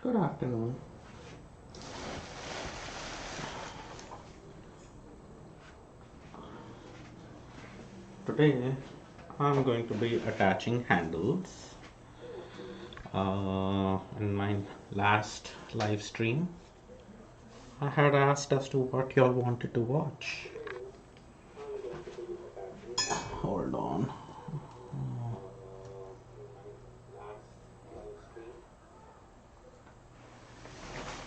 Good afternoon. Today I'm going to be attaching handles. In my last live stream, I had asked as to what y'all wanted to watch. Hold on.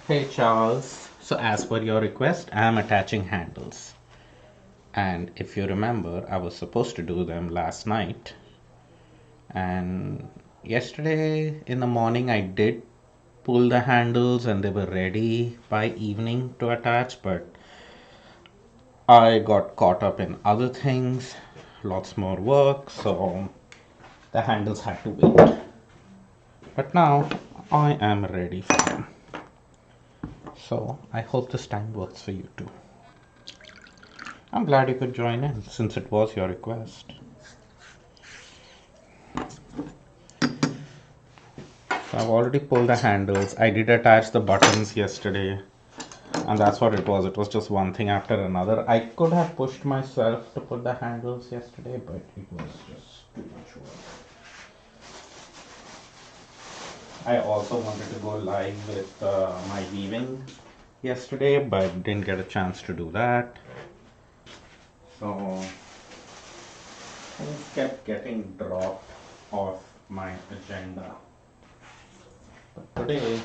Hey Charles. So, as per your request, I am attaching handles. And if you remember, I was supposed to do them last night. And yesterday in the morning, I did pull the handles and they were ready by evening to attach, but I got caught up in other things, lots more work, so the handles had to wait. But now I am ready for them. So I hope this time works for you too. I'm glad you could join in since it was your request. So I've already pulled the handles. I did attach the buttons yesterday, and that's what it was. It was just one thing after another. I could have pushed myself to put the handles yesterday, but it was just too much work. I also wanted to go live with my weaving yesterday, but didn't get a chance to do that. So things kept getting dropped off my agenda. But today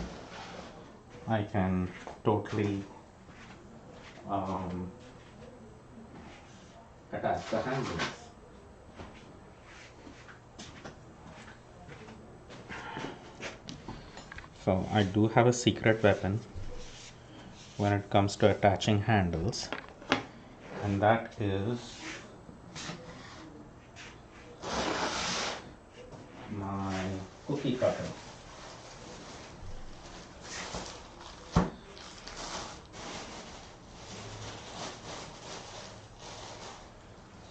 I can totally um, attach the handles. So I do have a secret weapon when it comes to attaching handles, and that is my cookie cutter.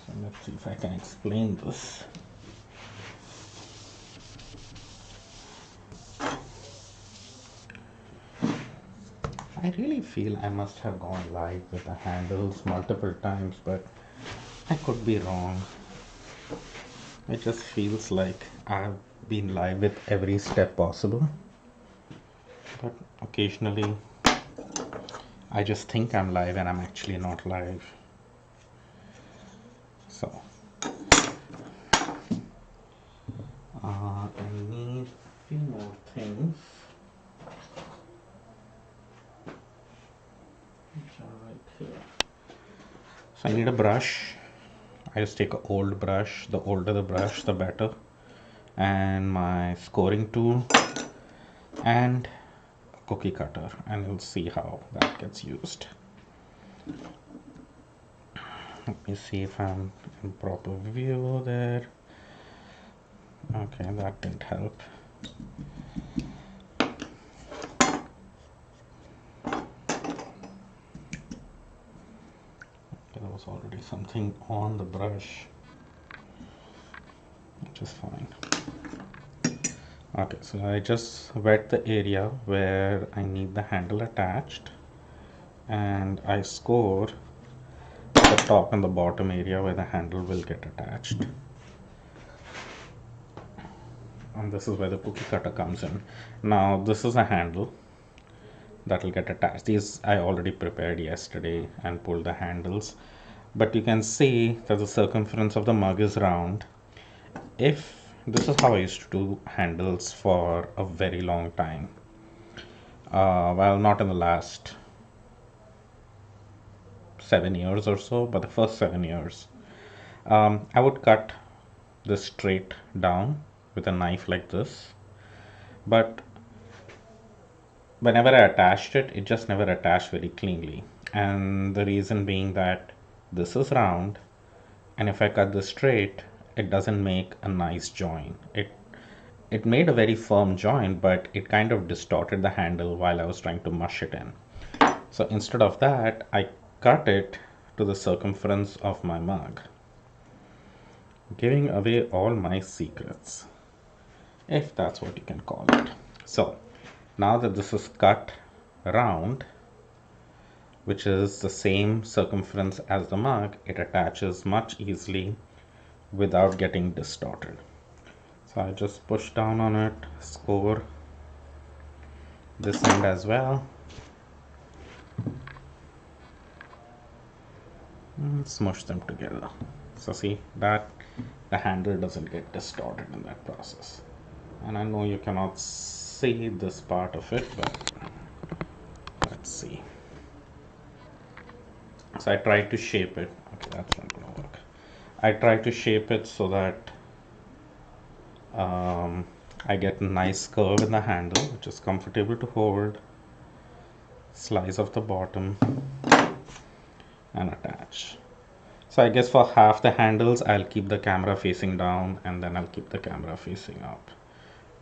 So let's see if I can explain this. I really feel I must have gone live with the handles multiple times, but I could be wrong. It just feels like I've been live with every step possible. But occasionally I just think I'm live and I'm actually not live. So I need a few more things. Which are right here. So I need a brush. I just take an old brush. The older the brush, the better. And my scoring tool and a cookie cutter, and we'll see how that gets used. Let me see if I'm in proper view there. Okay, that didn't help. There was already something on the brush, which is fine. Okay, so I just wet the area where I need the handle attached, and I score the top and the bottom area where the handle will get attached. And this is where the cookie cutter comes in. Now this is a handle that will get attached. These I already prepared yesterday and pulled the handles, but you can see that the circumference of the mug is round. If this is how I used to do handles for a very long time, well, not in the last 7 years or so, but the first 7 years, I would cut this straight down with a knife like this, but whenever I attached it, it just never attached very cleanly. And the reason being that this is round, and if I cut this straight, it doesn't make a nice join. It made a very firm joint, but it kind of distorted the handle while I was trying to mush it in. So instead of that, I cut it to the circumference of my mug, giving away all my secrets, if that's what you can call it. So Now that this is cut round, which is the same circumference as the mug, it attaches much easily without getting distorted. So I just push down on it, score this end as well, and smush them together. So see that the handle doesn't get distorted in that process. And I know you cannot see this part of it, but let's see. So I tried to shape it. Okay, that's not gonna work. I tried to shape it so that I get a nice curve in the handle, which is comfortable to hold, slice off the bottom, and attach. So I guess for half the handles, I'll keep the camera facing down and then I'll keep the camera facing up,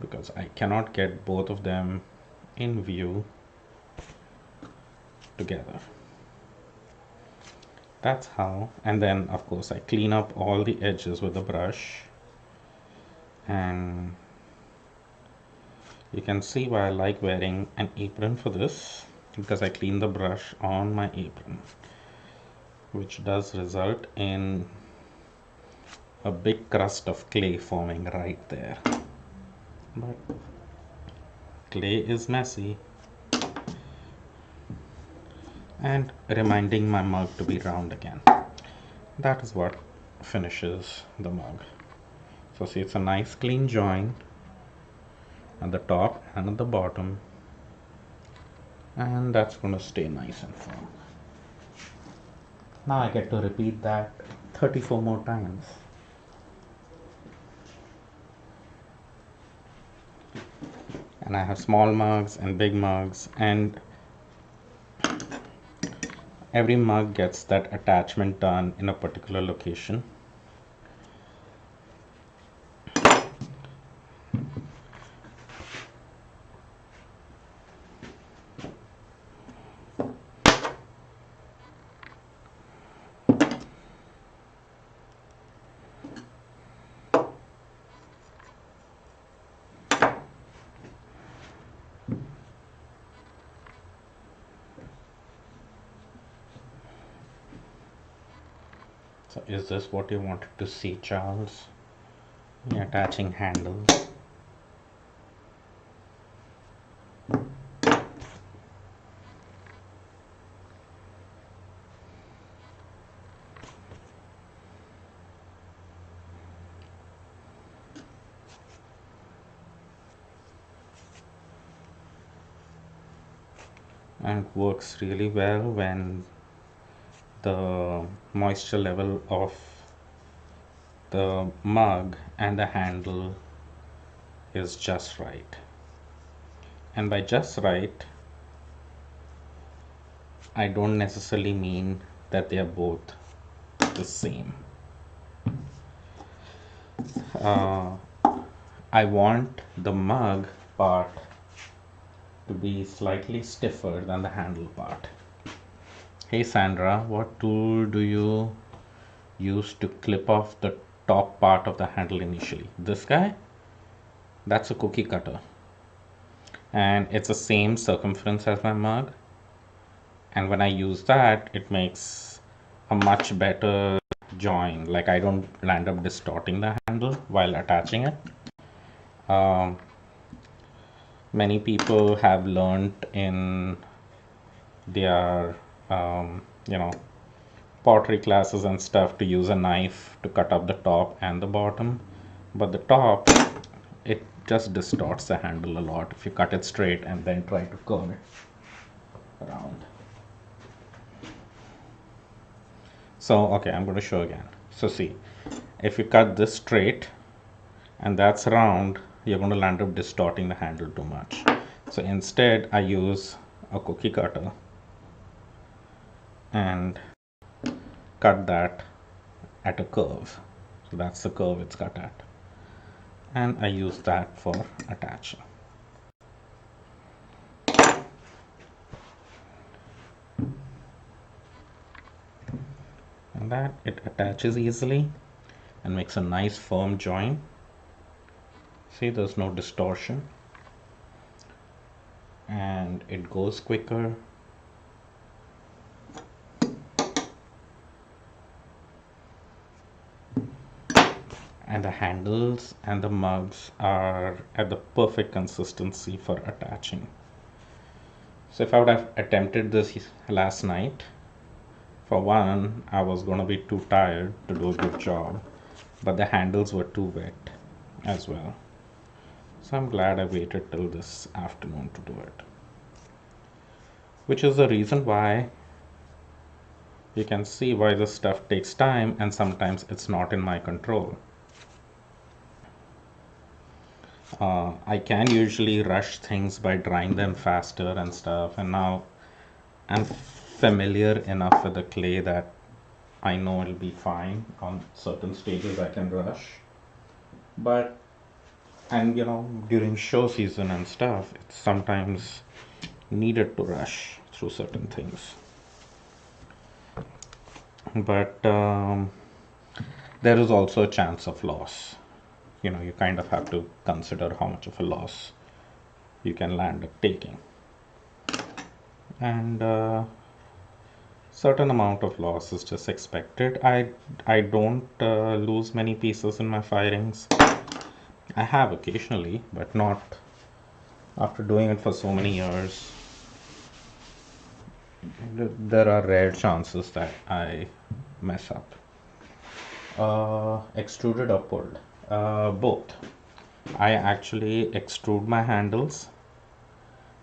because I cannot get both of them in view together. That's how. And then of course I clean up all the edges with the brush, and you can see why I like wearing an apron for this, because I clean the brush on my apron, which does result in a big crust of clay forming right there. But clay is messy, and reminding my mug to be round again. That is what finishes the mug. So see, it's a nice clean join at the top and at the bottom, and that's going to stay nice and firm. Now I get to repeat that 34 more times. And I have small mugs and big mugs, and every mug gets that attachment done in a particular location. So is this what you wanted to see, Charles? The attaching handles. And it works really well when the moisture level of the mug and the handle is just right. And by just right, I don't necessarily mean that they are both the same. I want the mug part to be slightly stiffer than the handle part. Hey Sandra, what tool do you use to clip off the top part of the handle initially? This guy? That's a cookie cutter. And it's the same circumference as my mug. And when I use that, it makes a much better join. Like I don't end up distorting the handle while attaching it. Many people have learned in their pottery classes and stuff to use a knife to cut up the top and the bottom, but the top, it just distorts the handle a lot if you cut it straight and then try to curve it around. So okay, I'm going to show again. So see, if you cut this straight and that's round, you're going to end up distorting the handle too much. So instead I use a cookie cutter and cut that at a curve. So that's the curve it's cut at, and I use that for attaching. And that it attaches easily and makes a nice firm join. See, there's no distortion. and it goes quicker. And the handles and the mugs are at the perfect consistency for attaching. So if I would have attempted this last night, for one, I was going to be too tired to do a good job, but the handles were too wet as well. So I'm glad I waited till this afternoon to do it. Which is the reason why you can see why this stuff takes time and sometimes it's not in my control. I can usually rush things by drying them faster and stuff, and now I'm familiar enough with the clay that I know it'll be fine. On certain stages I can rush, but and during show season and stuff, it's sometimes needed to rush through certain things. But there is also a chance of loss. You kind of have to consider how much of a loss you can land up taking, and certain amount of loss is just expected. I don't lose many pieces in my firings. I have occasionally, but not after doing it for so many years. There are rare chances that I mess up. Extruded or pulled? Both. I actually extrude my handles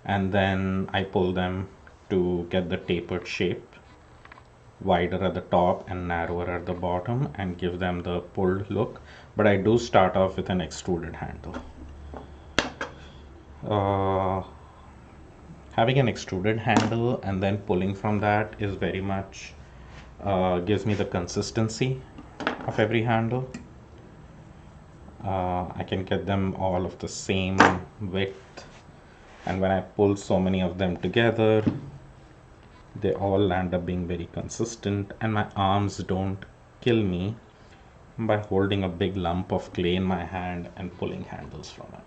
and then I pull them to get the tapered shape, wider at the top and narrower at the bottom, and give them the pulled look. But I do start off with an extruded handle. Having an extruded handle and then pulling from that is very much gives me the consistency of every handle. I can get them all of the same width, and when I pull so many of them together, they all end up being very consistent, and my arms don't kill me by holding a big lump of clay in my hand and pulling handles from it,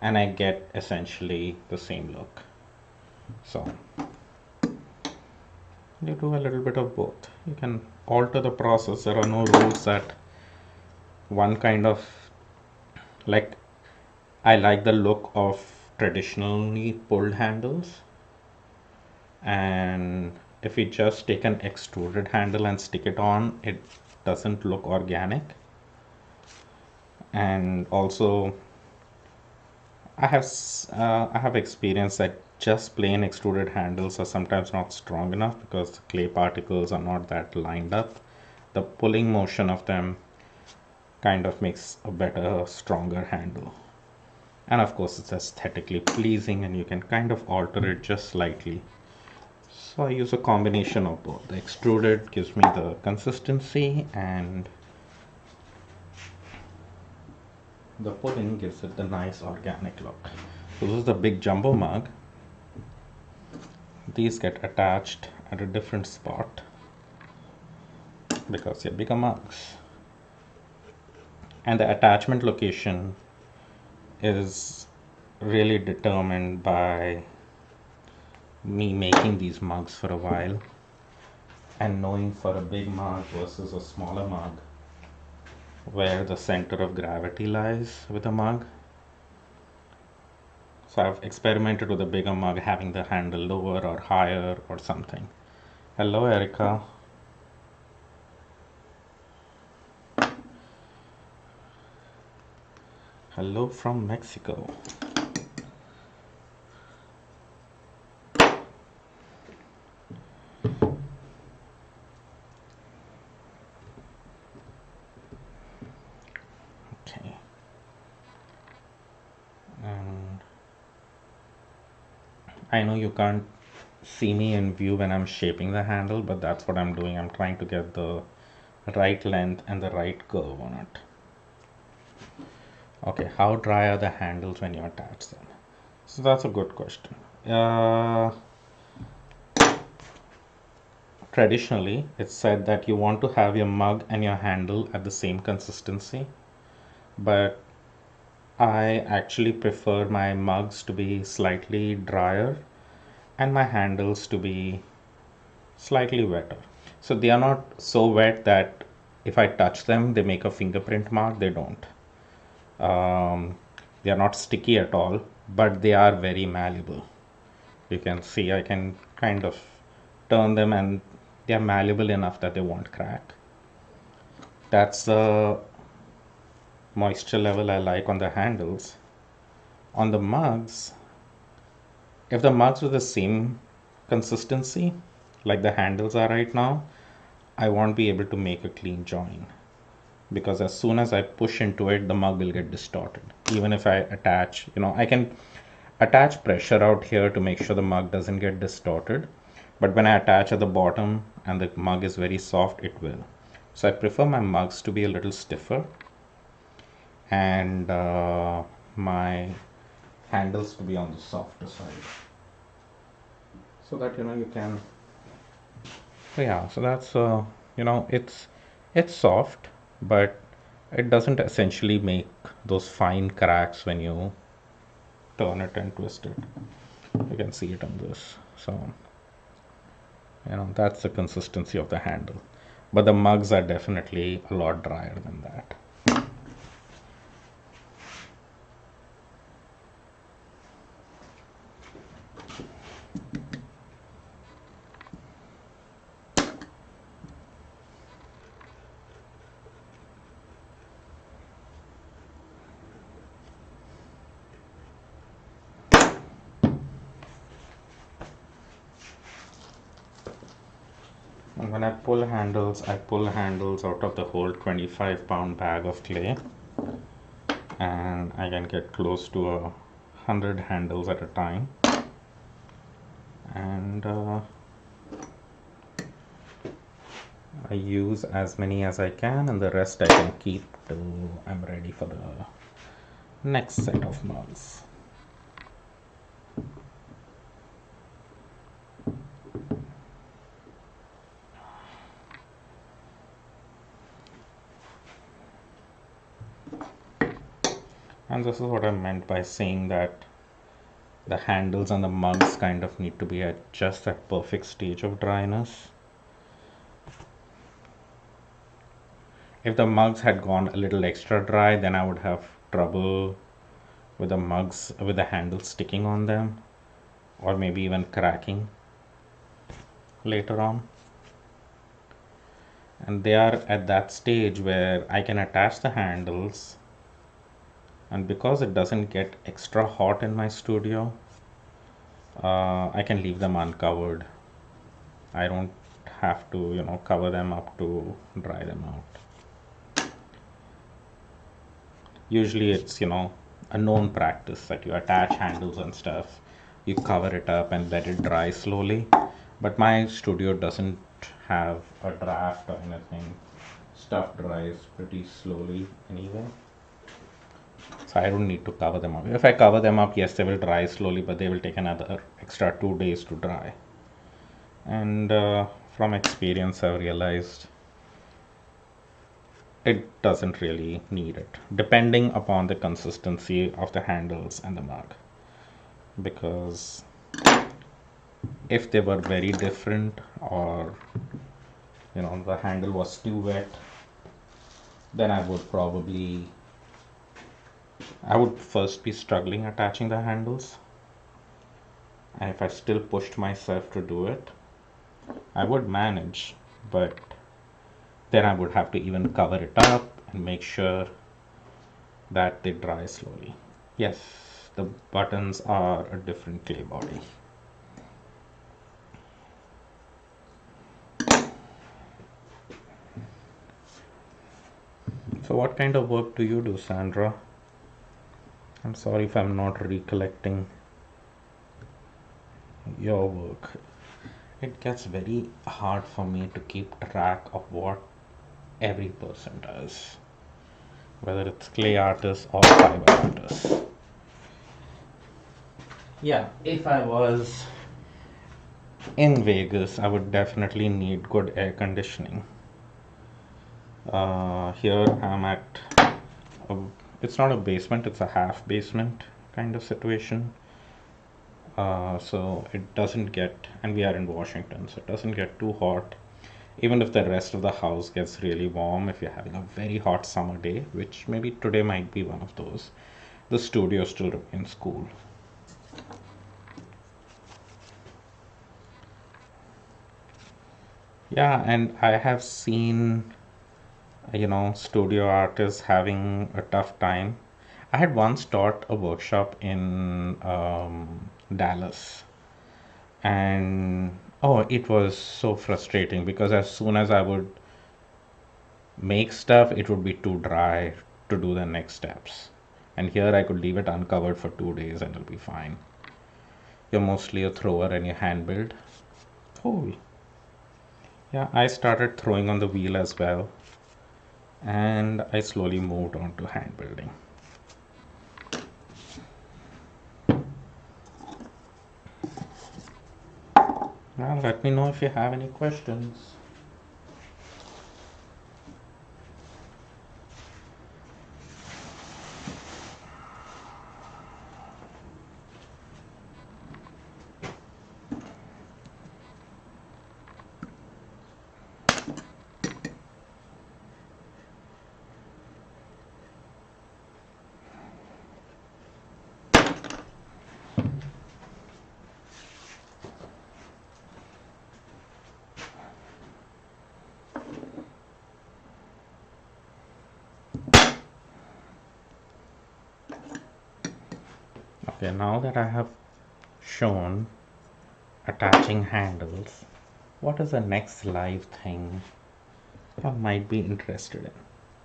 and I get essentially the same look. So you do a little bit of both. You can alter the process. There are no rules that one kind of, like, I like the look of traditionally pulled handles, and if we just take an extruded handle and stick it on, it doesn't look organic. And also I have experience that just plain extruded handles are sometimes not strong enough because the clay particles are not that lined up. The pulling motion of them kind of makes a better, stronger handle. And of course, it's aesthetically pleasing and you can kind of alter it just slightly. So I use a combination of both. The extruded gives me the consistency and the pulling gives it the nice organic look. So this is the big jumbo mug. These get attached at a different spot because they're bigger mugs. And the attachment location is really determined by me making these mugs for a while and knowing for a big mug versus a smaller mug where the center of gravity lies with a mug. So I've experimented with a bigger mug having the handle lower or higher or something. Hello, Erica. Hello from Mexico. Okay. And I know you can't see me in view when I'm shaping the handle, but that's what I'm doing. I'm trying to get the right length and the right curve on it. Okay, how dry are the handles when you attach them? So that's a good question. Traditionally, it's said that you want to have your mug and your handle at the same consistency, but I actually prefer my mugs to be slightly drier and my handles to be slightly wetter. So they are not so wet that if I touch them, they make a fingerprint mark. They don't. Um, they are not sticky at all, but they are very malleable. You can see I can kind of turn them and they are malleable enough that they won't crack. That's the moisture level I like on the handles. On the mugs, if the mugs were the same consistency like the handles are right now, I won't be able to make a clean join because as soon as I push into it, the mug will get distorted. Even if I attach, I can attach pressure out here to make sure the mug doesn't get distorted. But when I attach at the bottom and the mug is very soft, it will. So I prefer my mugs to be a little stiffer and my handles to be on the softer side. So that you can. So yeah, so that's it's soft, but it doesn't essentially make those fine cracks when you turn it and twist it. You can see it on this. So that's the consistency of the handle. But the mugs are definitely a lot drier than that. And when I pull handles out of the whole 25-pound bag of clay, and I can get close to 100 handles at a time. And I use as many as I can, and the rest I can keep till I'm ready for the next set of mugs. And this is what I meant by saying that the handles and the mugs kind of need to be at just that perfect stage of dryness. If the mugs had gone a little extra dry, then I would have trouble with the mugs, with the handles sticking on them, or maybe even cracking later on. And they are at that stage where I can attach the handles, and because it doesn't get extra hot in my studio, I can leave them uncovered. I don't have to cover them up to dry them out. Usually it's a known practice that you attach handles and stuff, you cover it up and let it dry slowly, but my studio doesn't have a draft or anything. Stuff dries pretty slowly anyway, so I don't need to cover them up. If I cover them up, yes, they will dry slowly, but they will take another extra 2 days to dry. And from experience I've realized it doesn't really need it, depending upon the consistency of the handles and the mug. Because if they were very different, or the handle was too wet, then I would first be struggling attaching the handles. And if I still pushed myself to do it, I would manage, but then I would have to even cover it up and make sure that they dry slowly. Yes, the buttons are a different clay body. So what kind of work do you do, Sandra? I'm sorry if I'm not recollecting your work. It gets very hard for me to keep track of what every person does, whether it's clay artists or fiber artists. Yeah, if I was in Vegas, I would definitely need good air conditioning. Here I'm at it's not a basement, it's a half basement kind of situation. So it doesn't get, and we are in Washington, so it doesn't get too hot. Even if the rest of the house gets really warm, if you're having a very hot summer day, which maybe today might be one of those, the studio still remains cool. Yeah, and I have seen, studio artists having a tough time. I had once taught a workshop in Dallas, and oh, it was so frustrating because as soon as I would make stuff, it would be too dry to do the next steps. And here I could leave it uncovered for 2 days and it'll be fine. You're mostly a thrower and you hand build. Cool. Yeah, I started throwing on the wheel as well, and I slowly moved on to hand building. Now, let me know if you have any questions. Okay, now that I have shown attaching handles, what is the next live thing I might be interested in?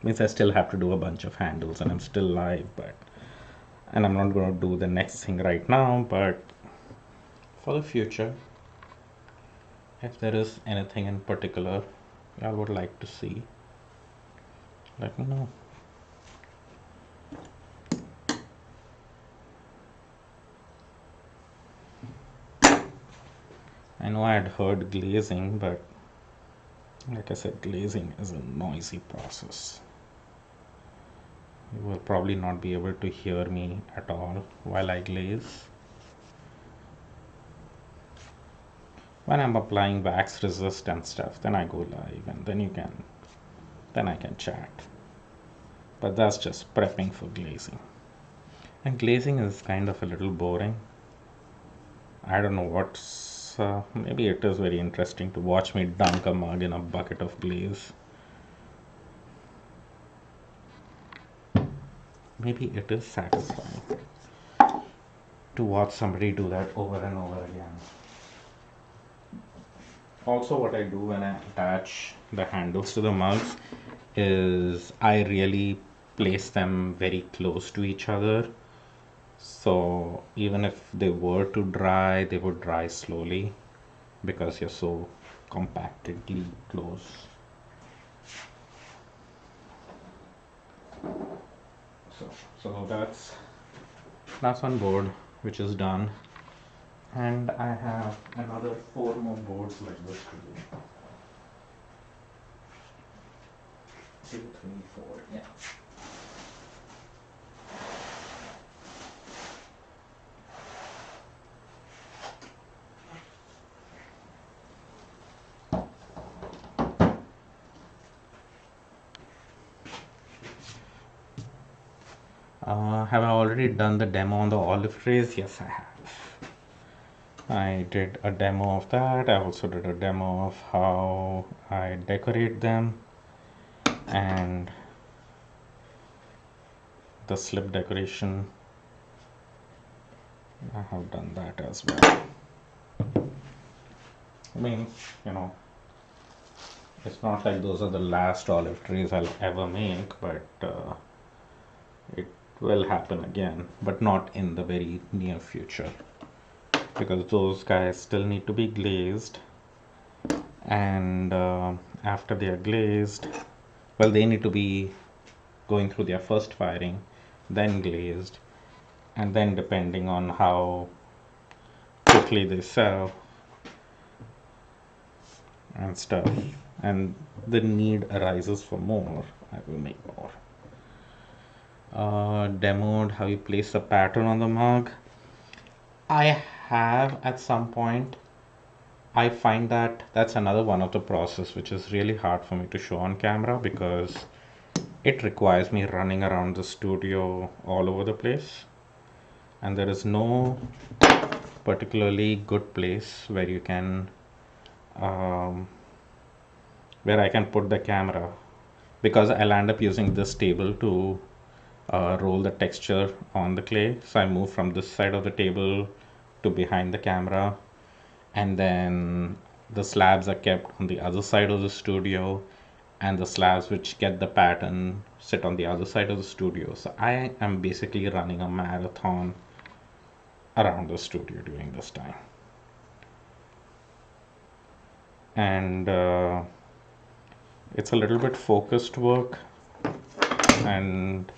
Means I still have to do a bunch of handles and I'm still live, but and I'm not going to do the next thing right now, but for the future, if there is anything in particular I would like to see, let me know. I know I had heard glazing, but like I said, glazing is a noisy process. You will probably not be able to hear me at all while I glaze. When I'm applying wax resist and stuff, then I go live and then I can chat. But that's just prepping for glazing. And glazing is kind of a little boring. I don't know what's maybe it is very interesting to watch me dunk a mug in a bucket of glaze. Maybe it is satisfying to watch somebody do that over and over again. Also, what I do when I attach the handles to the mugs is I really place them very close to each other. So even if they were to dry, they would dry slowly because you're so compactedly close. So that's one board which is done, and I have another 4 more boards like this to do. 2, 3, 4, yeah. Have I already done the demo on the olive trays? Yes, I have. I did a demo of that. I also did a demo of how I decorate them and the slip decoration. I have done that as well. I mean, it's not like those are the last olive trees I'll ever make, but it will happen again, but not in the very near future because those guys still need to be glazed, and after they are glazed, well, they need to be going through their first firing, then glazed, and then depending on how quickly they sell and stuff, and the need arises for more, I will make more. demoed how you place a pattern on the mug. I have at some point. I find that that's another one of the process which is really hard for me to show on camera because it requires me running around the studio all over the place, and there is no particularly good place where you can um, where I can put the camera, because I'll end up using this table to roll the texture on the clay. So I move from this side of the table to behind the camera, and then the slabs are kept on the other side of the studio, and the slabs which get the pattern sit on the other side of the studio. So I am basically running a marathon around the studio during this time. And it's a little bit focused work, and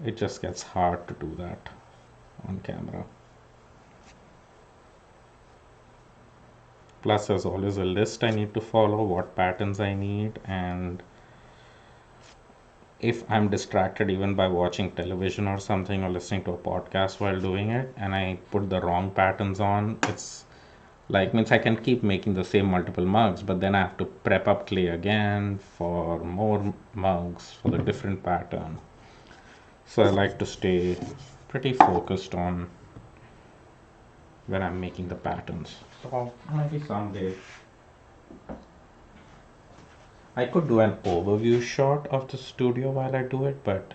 it just gets hard to do that on camera. Plus, there's always a list I need to follow, what patterns I need, and if I'm distracted even by watching television or something or listening to a podcast while doing it, and I put the wrong patterns on, it's like means I can keep making the same multiple mugs, but then I have to prep up clay again for more mugs for the different pattern. So I like to stay pretty focused on when I'm making the patterns. So maybe someday I could do an overview shot of the studio while I do it, but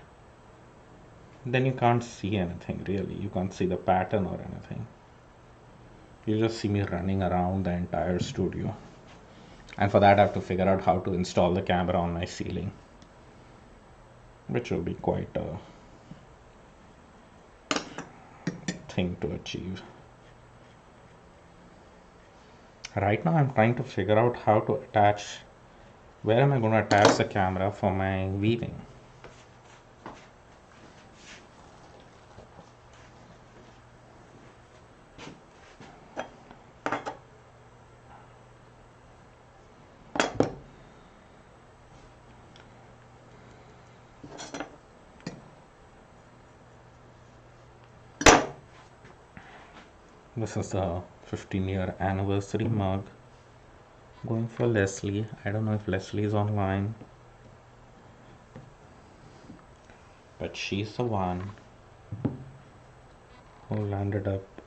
then you can't see anything really. You can't see the pattern or anything. You just see me running around the entire studio. And for that, I have to figure out how to install the camera on my ceiling, which will be quite a thing to achieve. Right now, I'm trying to figure out how to attach, where am I going to attach the camera for my weaving. This is the 15-year anniversary mug. Going for Leslie. I don't know if Leslie is online, but she's the one who ended up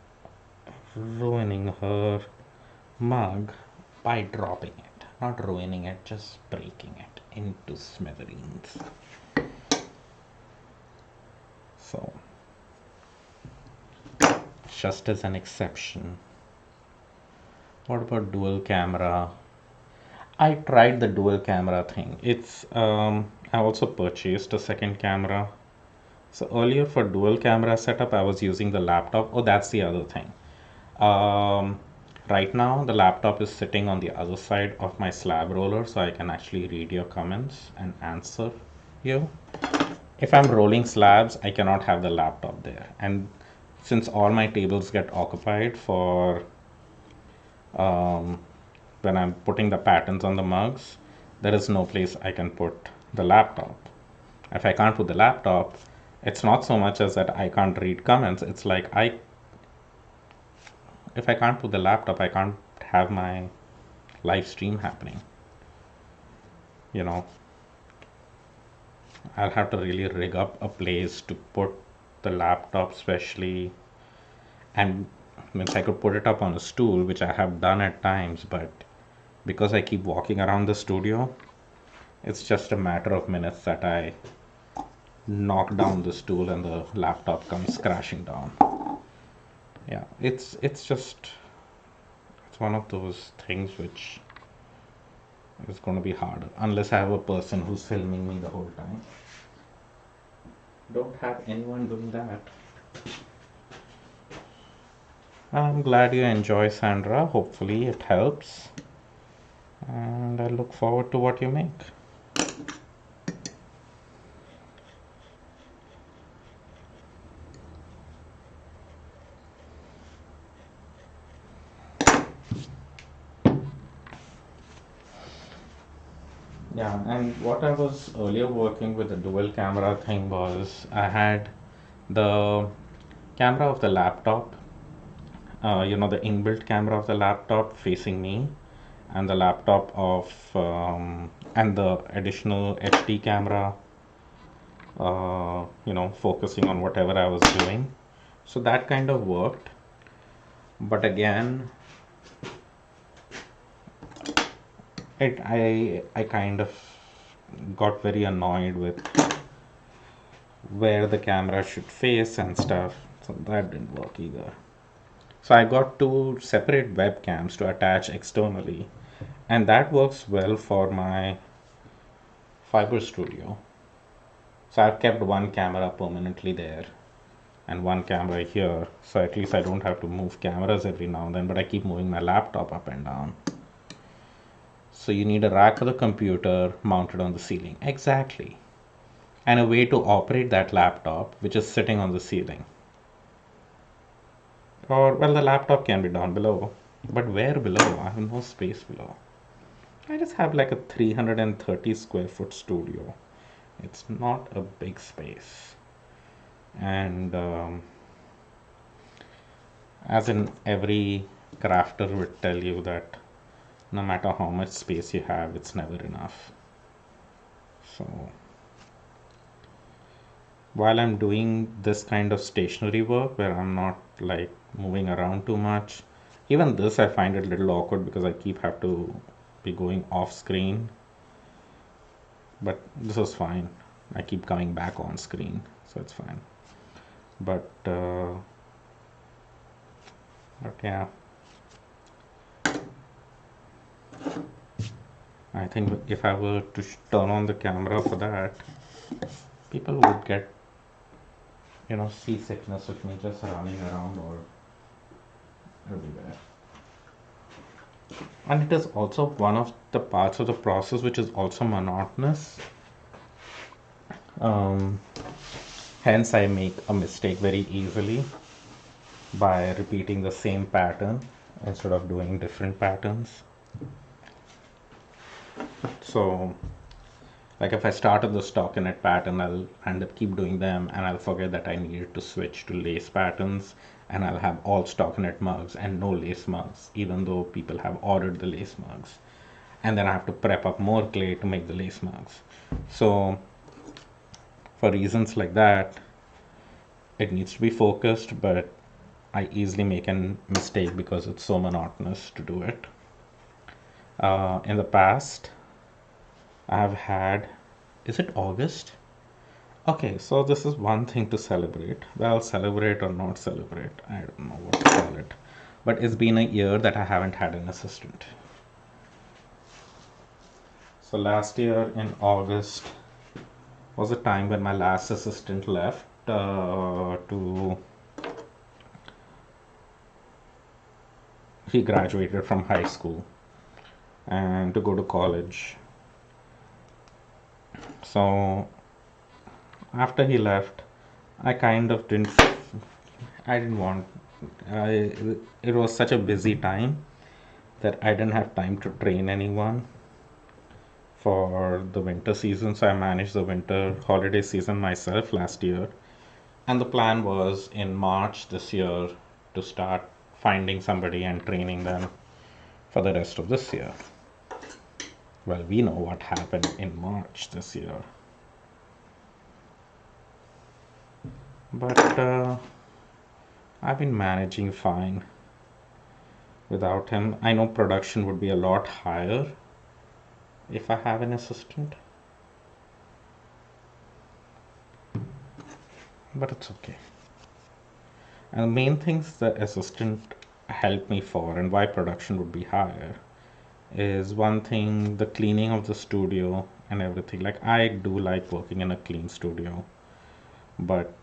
ruining her mug by dropping it. Not ruining it, just breaking it into smithereens. So, just as an exception. What about dual camera? I tried the dual camera thing. I also purchased a second camera. So earlier for dual camera setup, I was using the laptop. Oh, that's the other thing. Right now, the laptop is sitting on the other side of my slab roller, so I can actually read your comments and answer you. If I'm rolling slabs, I cannot have the laptop there. And since all my tables get occupied for um, when I'm putting the patterns on the mugs, there is no place I can put the laptop. If I can't put the laptop, it's not so much as that I can't read comments. It's like if I can't put the laptop, I can't have my live stream happening. You know, I'll have to really rig up a place to put the laptop, especially, and means I could put it up on a stool, which I have done at times, but because I keep walking around the studio, it's just a matter of minutes that I knock down the stool and the laptop comes crashing down. Yeah, it's one of those things which is going to be harder unless I have a person who's filming me the whole time. Don't have anyone doing that. I'm glad you enjoy, Sandra. Hopefully it helps, and I look forward to what you make. Yeah, and what I was earlier working with the dual camera thing was I had the camera of the laptop, the inbuilt camera of the laptop facing me, and the laptop of, and the additional HD camera, focusing on whatever I was doing. So that kind of worked. But again, I kind of got very annoyed with where the camera should face and stuff. So that didn't work either. So I got two separate webcams to attach externally, and that works well for my Fiber Studio. So I've kept one camera permanently there and one camera here. So at least I don't have to move cameras every now and then, but I keep moving my laptop up and down. So you need a rack for the computer mounted on the ceiling. Exactly. And a way to operate that laptop, which is sitting on the ceiling. Or, well, the laptop can be down below. But where below? I have no space below. I just have like a 330 square foot studio. It's not a big space. And as in every crafter would tell you that no matter how much space you have, it's never enough. So while I'm doing this kind of stationary work where I'm not like moving around too much, even this I find it a little awkward because I keep have to be going off screen. But this is fine. I keep coming back on screen, so it's fine. But yeah, I think if I were to turn on the camera for that, people would get, seasickness with me just running around or everywhere. And it is also one of the parts of the process which is also monotonous. Um, Hence, I make a mistake very easily by repeating the same pattern instead of doing different patterns. So, like if I started the stockinette pattern, I'll end up keep doing them and I'll forget that I needed to switch to lace patterns, and I'll have all stockinette mugs and no lace mugs, even though people have ordered the lace mugs. And then I have to prep up more clay to make the lace mugs. So for reasons like that, it needs to be focused, but I easily make a mistake because it's so monotonous to do it. In the past, I've had, is it August? Okay, so this is one thing to celebrate. Well, celebrate or not celebrate, I don't know what to call it. But it's been a year that I haven't had an assistant. So last year in August was a time when my last assistant left he graduated from high school and to go to college. So after he left, I kind of I didn't want, it was such a busy time that I didn't have time to train anyone for the winter season. So I managed the winter holiday season myself last year. And the plan was in March this year to start finding somebody and training them for the rest of this year. Well, we know what happened in March this year. But I've been managing fine without him. I know production would be a lot higher if I have an assistant, but it's okay. And the main things the assistant helped me for and why production would be higher is one thing, the cleaning of the studio and everything. Like I do like working in a clean studio, but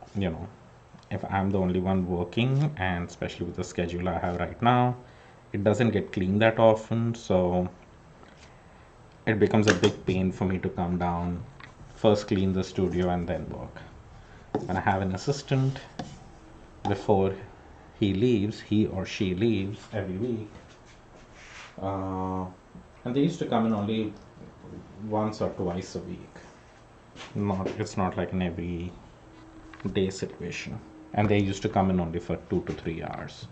if I'm the only one working, and especially with the schedule I have right now, it doesn't get cleaned that often, so it becomes a big pain for me to come down, first clean the studio and then work. When I have an assistant, before he or she leaves every week, and they used to come in only once or twice a week. It's not like an every day situation. And they used to come in only for 2 to 3 hours.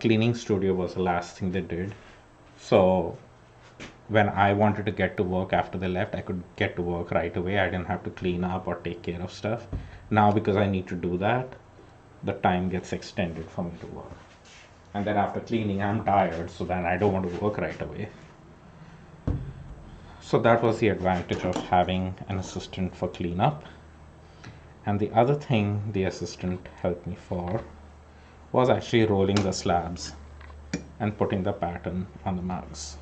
Cleaning studio was the last thing they did. So when I wanted to get to work after they left, I could get to work right away. I didn't have to clean up or take care of stuff. Now, because I need to do that, the time gets extended for me to work. And then after cleaning, I'm tired, so then I don't want to work right away. So that was the advantage of having an assistant for cleanup. And the other thing the assistant helped me for was actually rolling the slabs and putting the pattern on the mugs.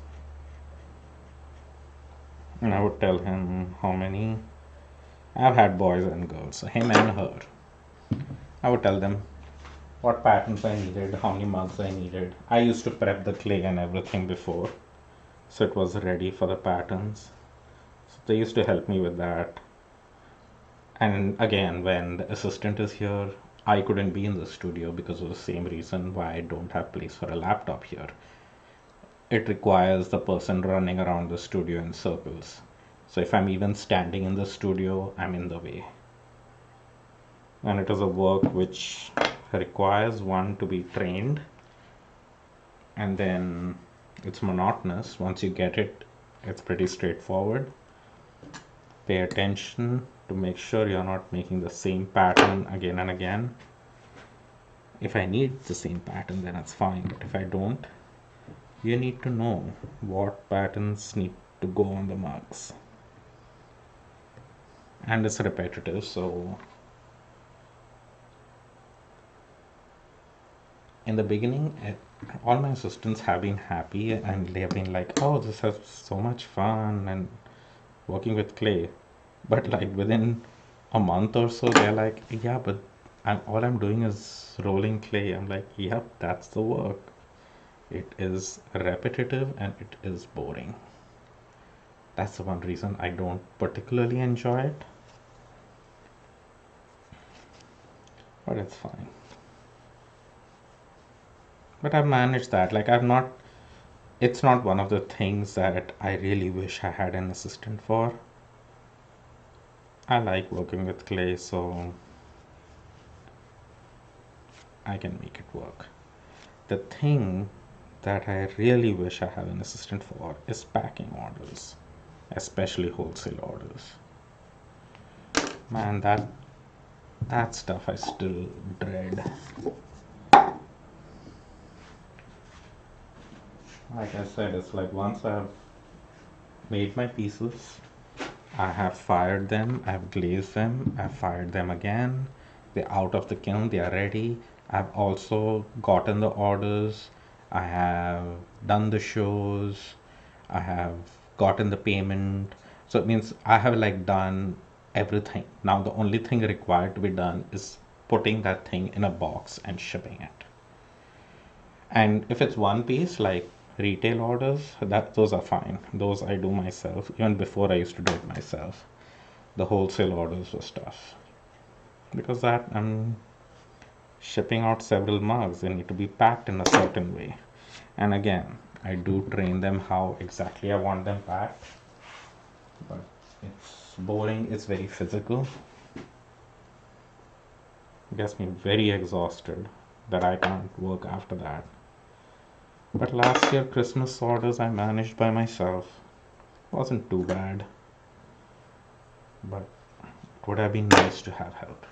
And I would tell him how many. I've had boys and girls, so him and her. I would tell them what patterns I needed, how many mugs I needed. I used to prep the clay and everything before, so it was ready for the patterns. So they used to help me with that. And again, when the assistant is here, I couldn't be in the studio because of the same reason why I don't have place for a laptop here. It requires the person running around the studio in circles. So if I'm even standing in the studio, I'm in the way. And it is a work which requires one to be trained, and then it's monotonous. Once you get it, it's pretty straightforward. Pay attention to make sure you're not making the same pattern again and again. If I need the same pattern, then it's fine, but if I don't, you need to know what patterns need to go on the mugs. And it's repetitive, so in the beginning, all my assistants have been happy and they have been like, oh, this is so much fun and working with clay. But like within a month or so, they're like, yeah, but all I'm doing is rolling clay. I'm like, yep, that's the work. It is repetitive and it is boring. That's the one reason I don't particularly enjoy it. But it's fine. But I've managed that. Like, it's not one of the things that I really wish I had an assistant for. I like working with clay, so I can make it work. The thing that I really wish I had an assistant for is packing orders, especially wholesale orders. Man, that stuff I still dread. Like I said, it's like once I've made my pieces, I have fired them, I've glazed them, I've fired them again. They're out of the kiln, they are ready. I've also gotten the orders, I have done the shows, I have gotten the payment. So it means I have like done everything. Now the only thing required to be done is putting that thing in a box and shipping it. And if it's one piece, like retail orders, that those are fine. Those I do myself. Even before I used to do it myself. The wholesale orders was tough. Because that I'm shipping out several mugs. They need to be packed in a certain way. And again, I do train them how exactly I want them packed. But it's boring, it's very physical. It gets me very exhausted that I can't work after that. But last year, Christmas orders I managed by myself. Wasn't too bad, but it would have been nice to have help.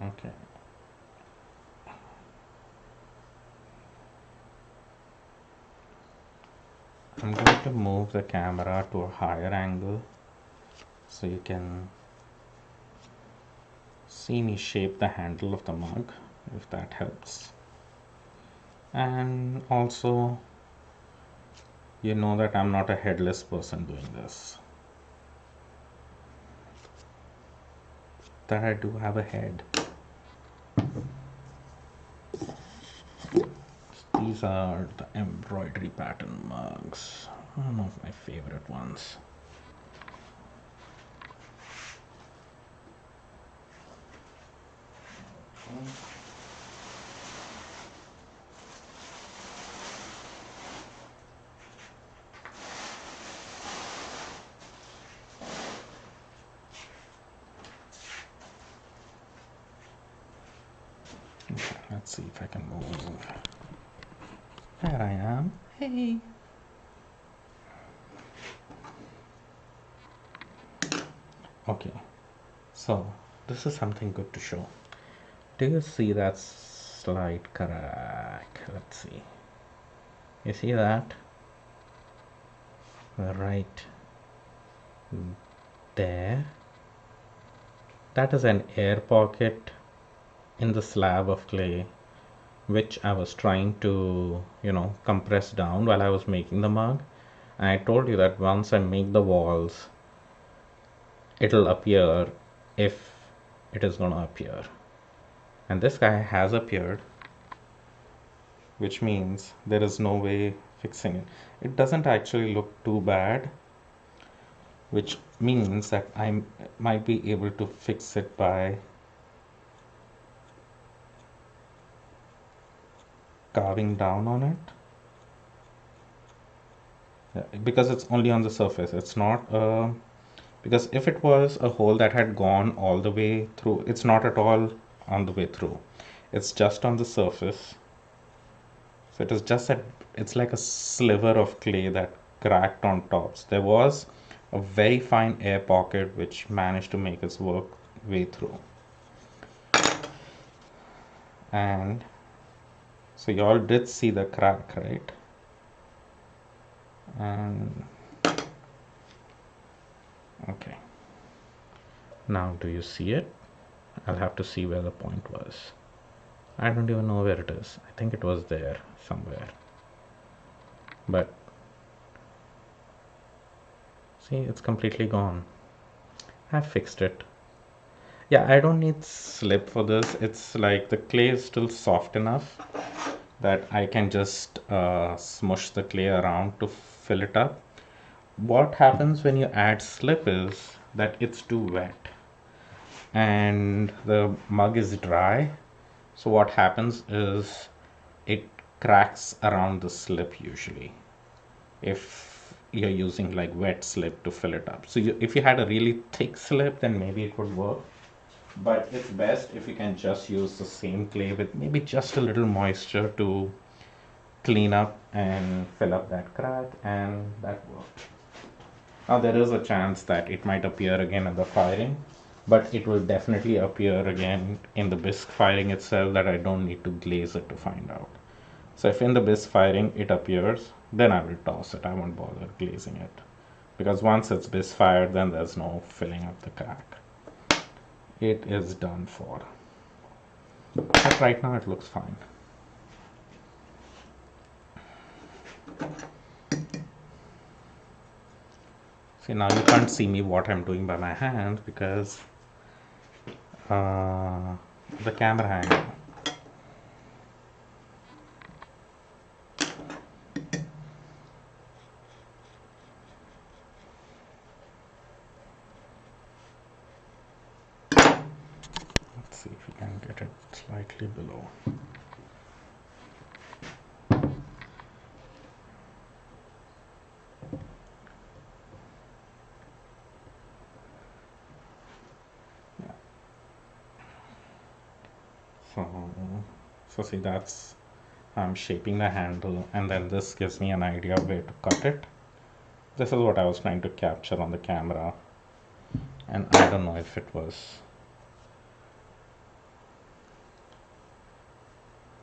Okay. I'm going to move the camera to a higher angle so you can see me shape the handle of the mug, if that helps. And also, you know that I'm not a headless person doing this. that I do have a head. These are the embroidery pattern mugs, one of my favorite ones. Let's see if I can move. There I am. Hey. Okay, so this is something good to show. Do you see that slight crack? Let's see. You see that? Right there. That is an air pocket in the slab of clay which I was trying to, compress down while I was making the mug. And I told you that once I make the walls, it'll appear if it is gonna appear. And this guy has appeared, which means there is no way fixing it. It doesn't actually look too bad, which means that I might be able to fix it by carving down on it. Yeah, because it's only on the surface. It's not because if it was a hole that had gone all the way through, it's not at all on the way through. It's just on the surface. So it is just that it's like a sliver of clay that cracked on tops. There was a very fine air pocket which managed to make its way through. And so you all did see the crack, right? And okay. Now do you see it? I'll have to see where the point was. I don't even know where it is. I think it was there somewhere. But see, it's completely gone. I fixed it. Yeah, I don't need slip for this. It's like the clay is still soft enough that I can just smush the clay around to fill it up. What happens when you add slip is that it's too wet and the mug is dry. So what happens is it cracks around the slip usually if you're using like wet slip to fill it up. So if you had a really thick slip, then maybe it would work. But it's best if you can just use the same clay with maybe just a little moisture to clean up and fill up that crack, and that worked. Now there is a chance that it might appear again at the firing, but it will definitely appear again in the bisque firing itself that I don't need to glaze it to find out. So if in the bisque firing it appears, then I will toss it. I won't bother glazing it. Because once it's bisque fired, then there's no filling up the crack. It is done for. But right now it looks fine. See, now you can't see me what I'm doing by my hand because the camera angle. Let's see if we can get it slightly below. Yeah. So see, that's I'm shaping the handle, and then this gives me an idea of where to cut it. This is what I was trying to capture on the camera, and I don't know if it was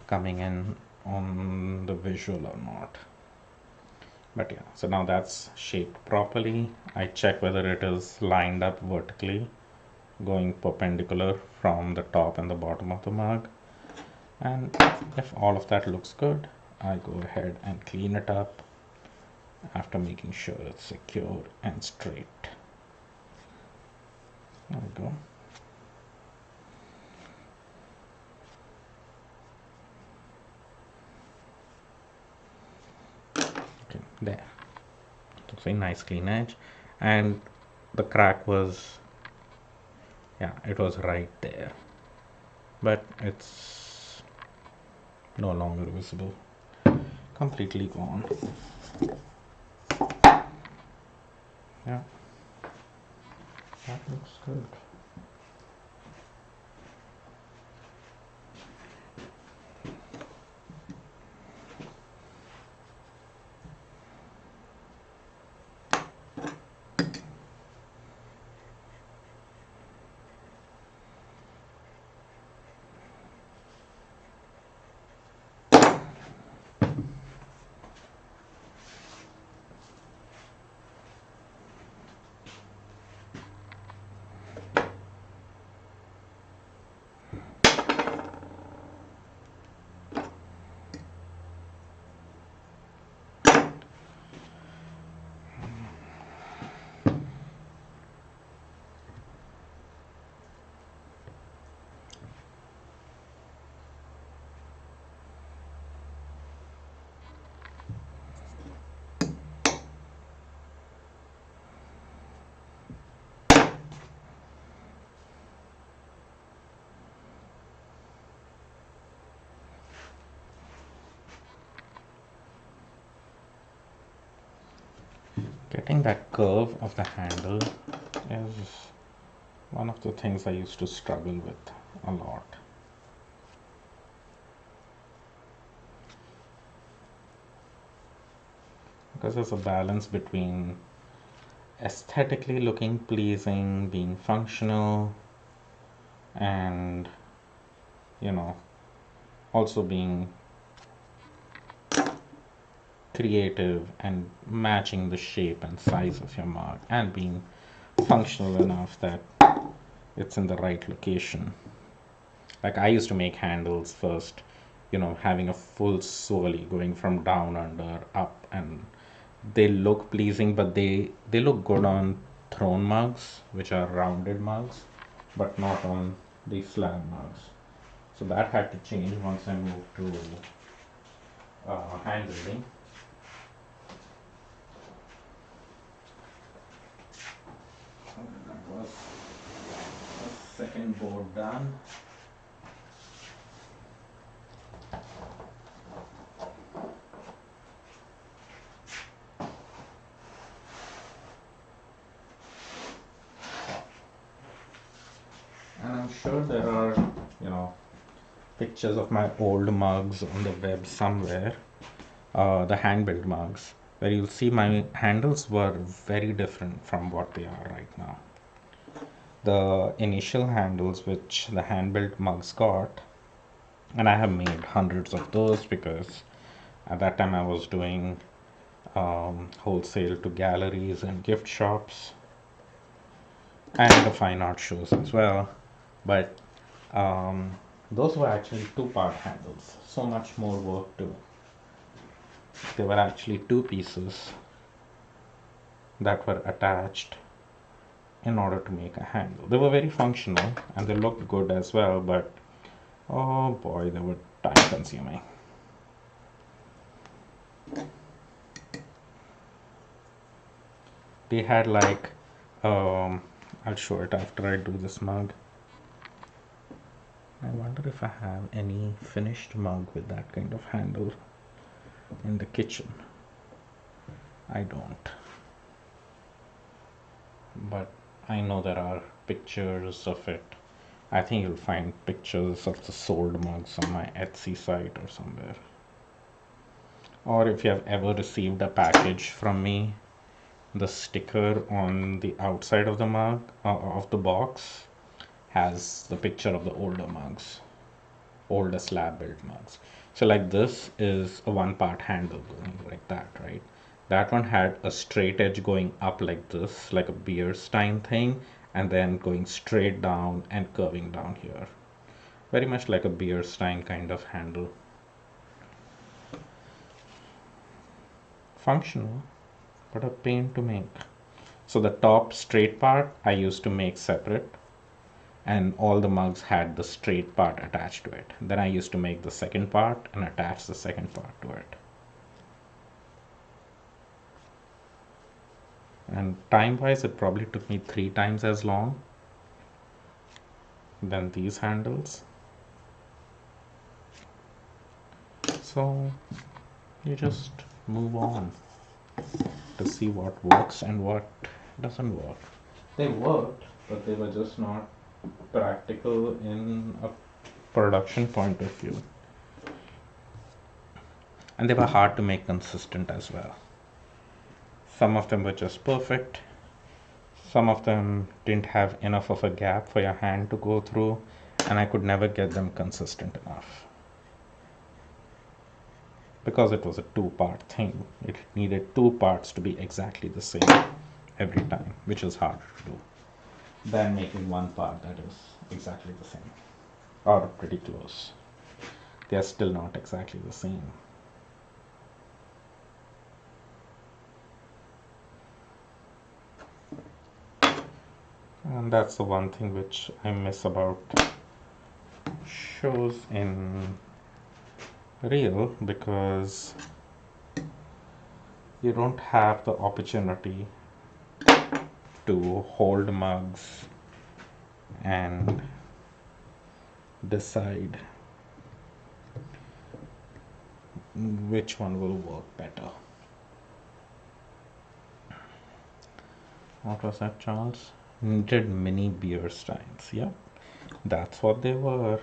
coming in on the visual or not. But yeah, so now that's shaped properly. I check whether it is lined up vertically, going perpendicular from the top and the bottom of the mug. And if all of that looks good, I go ahead and clean it up after making sure it's secure and straight. There we go. There. It's a nice clean edge. And the crack was, yeah, it was right there. But it's no longer visible. Completely gone. Yeah, that looks good. Getting that curve of the handle is one of the things I used to struggle with a lot. Because there's a balance between aesthetically looking pleasing, being functional, and you know, also being creative and matching the shape and size of your mug and being functional enough that it's in the right location. Like I used to make handles first, having a full swirly going from down under up, and they look pleasing, but they look good on throne mugs, which are rounded mugs, but not on the slab mugs. So that had to change once I moved to hand building. That was the second board done. And I'm sure there are, pictures of my old mugs on the web somewhere, the hand-built mugs, where you'll see my handles were very different from what they are right now. The initial handles which the hand-built mugs got, and I have made hundreds of those because at that time I was doing wholesale to galleries and gift shops and the fine art shows as well. But those were actually two-part handles, so much more work to. They were actually two pieces that were attached in order to make a handle. They were very functional and they looked good as well, but oh boy, they were time consuming. They had like, I'll show it after I do this mug. I wonder if I have any finished mug with that kind of handle in the kitchen. I don't. But I know there are pictures of it. I think you'll find pictures of the sold mugs on my Etsy site or somewhere. Or if you have ever received a package from me, the sticker on the outside of the mug, of the box, has the picture of the older mugs, older slab built mugs. So like this is a one part handle going like that, right? That one had a straight edge going up like this, like a beer stein thing, and then going straight down and curving down here. Very much like a beer stein kind of handle. Functional, but a pain to make. So the top straight part I used to make separate, and all the mugs had the straight part attached to it. Then I used to make the second part and attach the second part to it. And time wise, it probably took me 3 times as long than these handles. So you just move on to see what works and what doesn't work. They worked, but they were just not practical in a production point of view. And they were hard to make consistent as well. Some of them were just perfect. Some of them didn't have enough of a gap for your hand to go through, and I could never get them consistent enough. Because it was a two-part thing, it needed two parts to be exactly the same every time, which is harder to do than making one part that is exactly the same or pretty close. They are still not exactly the same. And that's the one thing which I miss about shows in real, because you don't have the opportunity to hold mugs and decide which one will work better. What was that, Charles? Knitted mini beer steins. Yeah, that's what they were.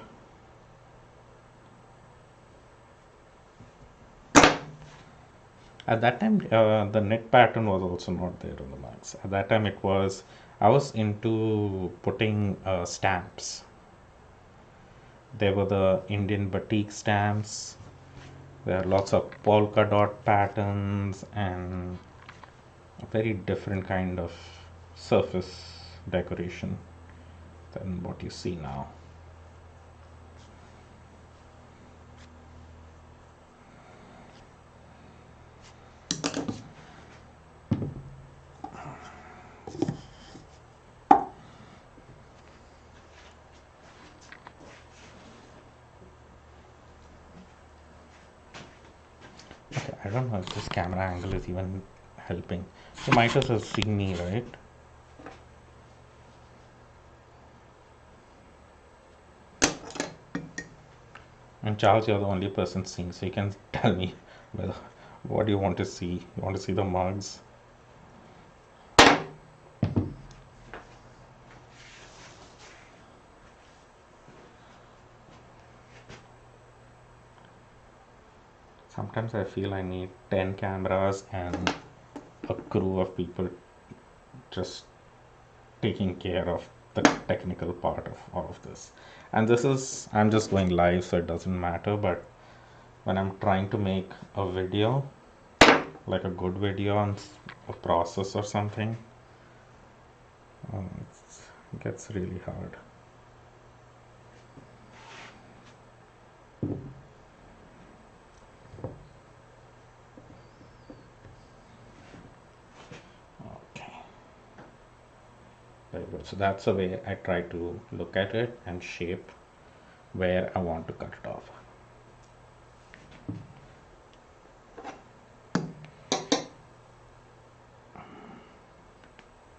At that time, the knit pattern was also not there on the mugs. At that time, I was into putting stamps. There were the Indian batik stamps. There are lots of polka dot patterns and a very different kind of surface decoration than what you see now. Okay, I don't know if this camera angle is even helping. You might as well see me, right? And Charles, you're the only person seeing, so you can tell me whether what do you want to see? You want to see the mugs? Sometimes I feel I need 10 cameras and a crew of people just taking care of the technical part of all of this. And I'm just going live, so it doesn't matter. But when I'm trying to make a video, like a good video on a process or something, it gets really hard. Okay, very good. So that's the way I try to look at it and shape where I want to cut it off.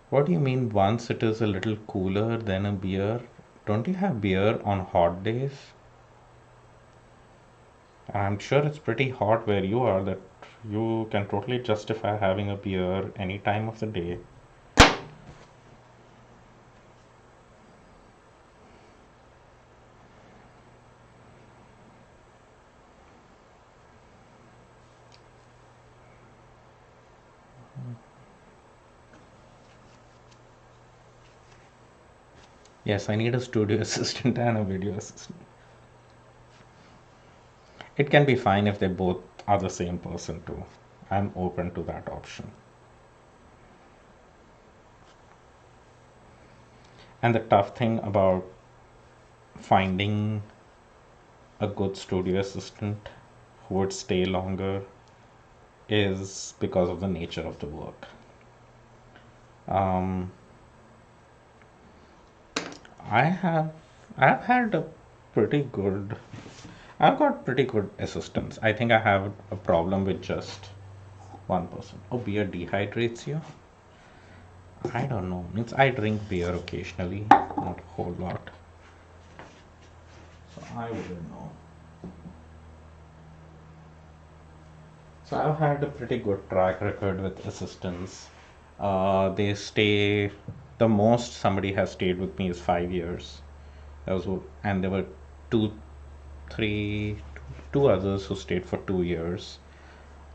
What do you mean once it is a little cooler than a beer? Don't you have beer on hot days? I'm sure it's pretty hot where you are that you can totally justify having a beer any time of the day. Yes, I need a studio assistant and a video assistant. It can be fine if they both are the same person too. I'm open to that option. And the tough thing about finding a good studio assistant who would stay longer is because of the nature of the work. Um, I have I've had a pretty good I've got pretty good assistants. I think I have a problem with just one person. Oh, beer dehydrates you? I don't know. Means I drink beer occasionally, not a whole lot. So I wouldn't know. So I've had a pretty good track record with assistants. They stay, the most somebody has stayed with me is 5 years. That was, and there were two, three, two others who stayed for 2 years,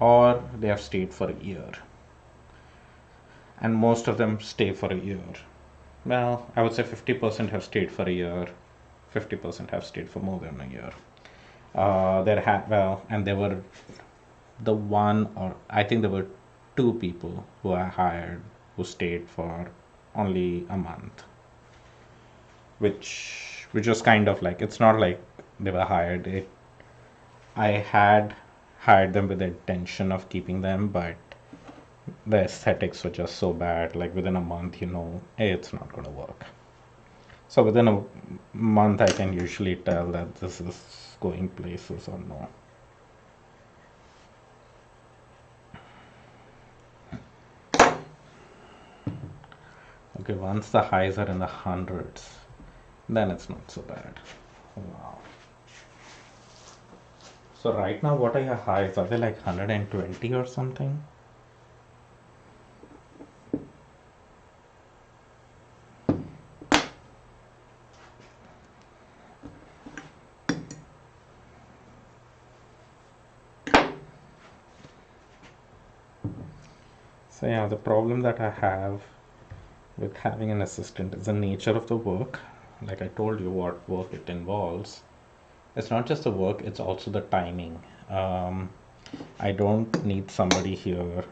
or they have stayed for a year. And most of them stay for a year. Well, I would say 50% have stayed for a year, 50% have stayed for more than a year. And there were the one, or I think there were two people who I hired who stayed for only a month, which was kind of like, it's not like they were hired. I had hired them with the intention of keeping them, but the aesthetics were just so bad. Like within a month, hey, it's not going to work. So within a month, I can usually tell that this is going places or no. Okay, once the highs are in the hundreds, then it's not so bad. Wow. So right now, what are your highs? Are they like 120 or something? So yeah, the problem that I have with having an assistant is the nature of the work. Like I told you what work it involves. It's not just the work, it's also the timing. I don't need somebody here.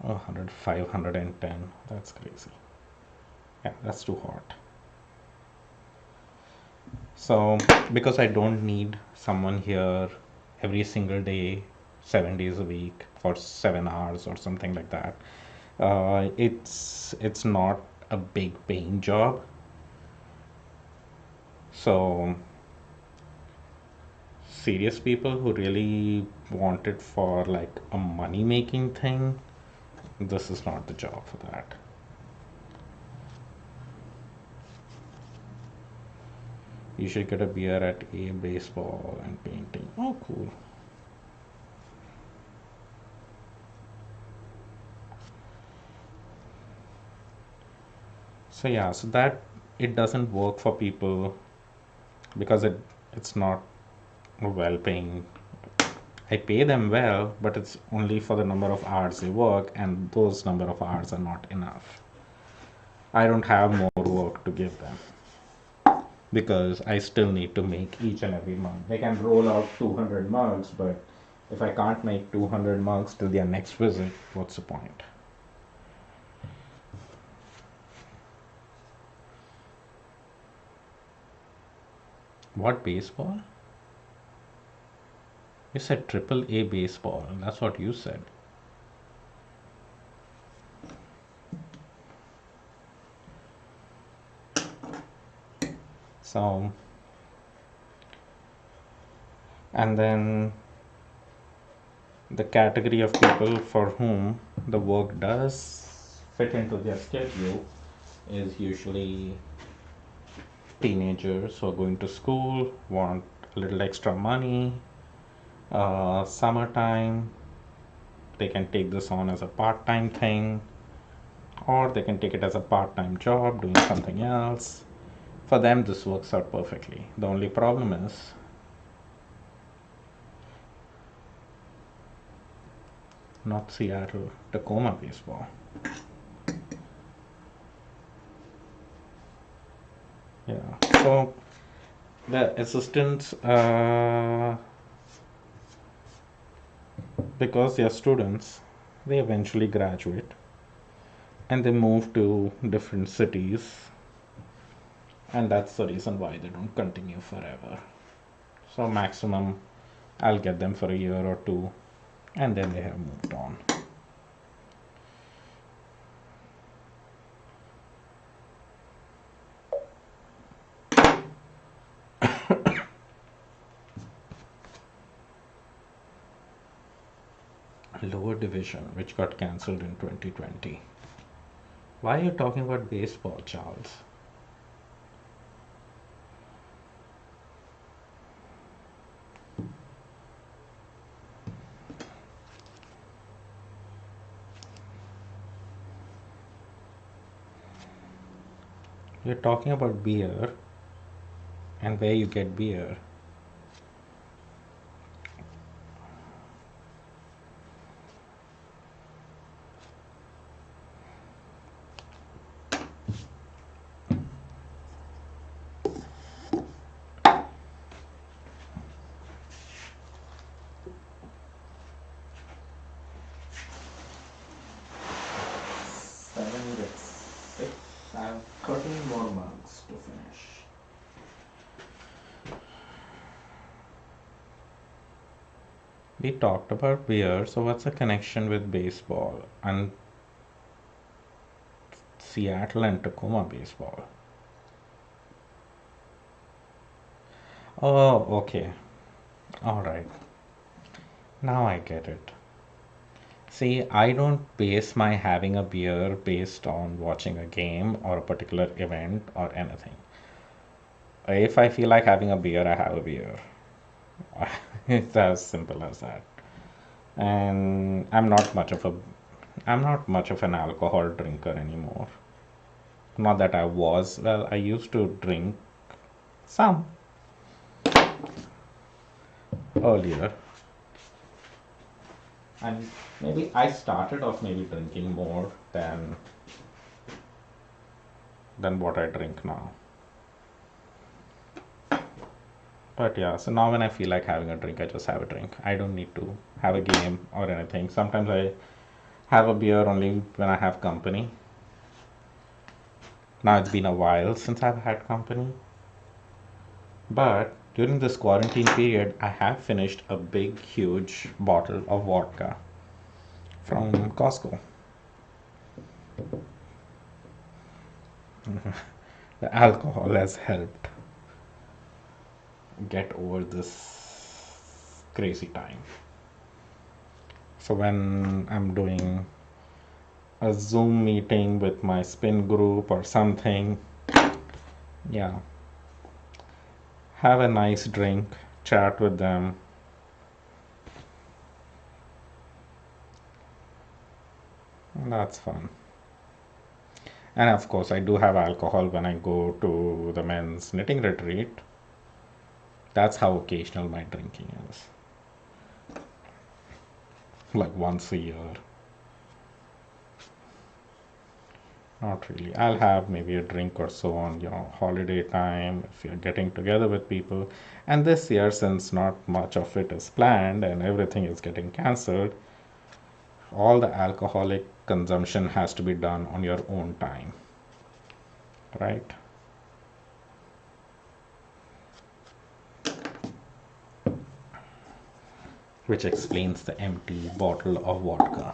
Oh, 105, 110. That's crazy. Yeah, that's too hot. So, because I don't need someone here every single day, 7 days a week for 7 hours or something like that, it's not a big paying job. So, serious people who really want it for like a money making thing, this is not the job for that. You should get a beer at a baseball and painting. Oh, cool. So yeah, so that it doesn't work for people because it's not well paying. I pay them well, but it's only for the number of hours they work, and those number of hours are not enough. I don't have more work to give them because I still need to make each and every month. They can roll out 200 mugs, but if I can't make 200 mugs till their next visit, what's the point? What baseball? You said triple A baseball. That's what you said. So, and then the category of people for whom the work does fit into their schedule is usually teenagers who are going to school, want a little extra money, summertime, they can take this on as a part time thing, or they can take it as a part time job doing something else. For them, this works out perfectly. The only problem is not Seattle, Tacoma baseball. Yeah. So the assistants, because they are students, they eventually graduate and they move to different cities, and that's the reason why they don't continue forever. So maximum, I'll get them for a year or two, and then they have moved on. Lower division, which got cancelled in 2020. Why are you talking about baseball, Charles? You're talking about beer and where you get beer. Seven gets six. I have 13 more mugs to finish. We talked about beer, so what's the connection with baseball and Seattle and Tacoma baseball? Oh, okay. All right. Now I get it. See, I don't base my having a beer based on watching a game or a particular event or anything. If I feel like having a beer, I have a beer. It's as simple as that. And I'm not much of an alcohol drinker anymore. Not that I was. Well, I used to drink some earlier, and maybe I started off maybe drinking more than what I drink now. But yeah, so now when I feel like having a drink, I just have a drink. I don't need to have a game or anything. Sometimes I have a beer only when I have company. Now it's been a while since I've had company. But during this quarantine period, I have finished a big, huge bottle of vodka from Costco. The alcohol has helped get over this crazy time. So when I'm doing a Zoom meeting with my spin group or something, yeah, have a nice drink, chat with them. That's fun. And of course, I do have alcohol when I go to the men's knitting retreat. That's how occasional my drinking is. Like once a year. Not really. I'll have maybe a drink or so on, holiday time if you're getting together with people. And this year, since not much of it is planned and everything is getting cancelled, all the alcoholic consumption has to be done on your own time, right? Which explains the empty bottle of vodka.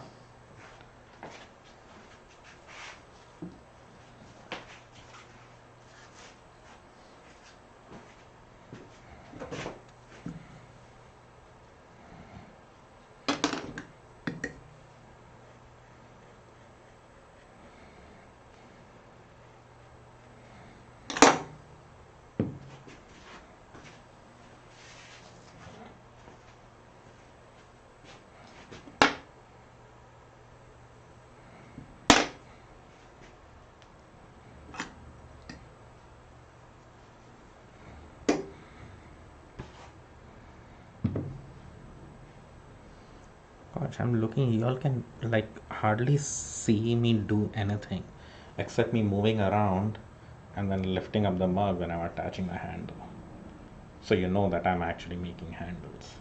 Gosh, I'm looking, y'all can like hardly see me do anything except me moving around and then lifting up the mug when I'm attaching the handle. So you know that I'm actually making handles.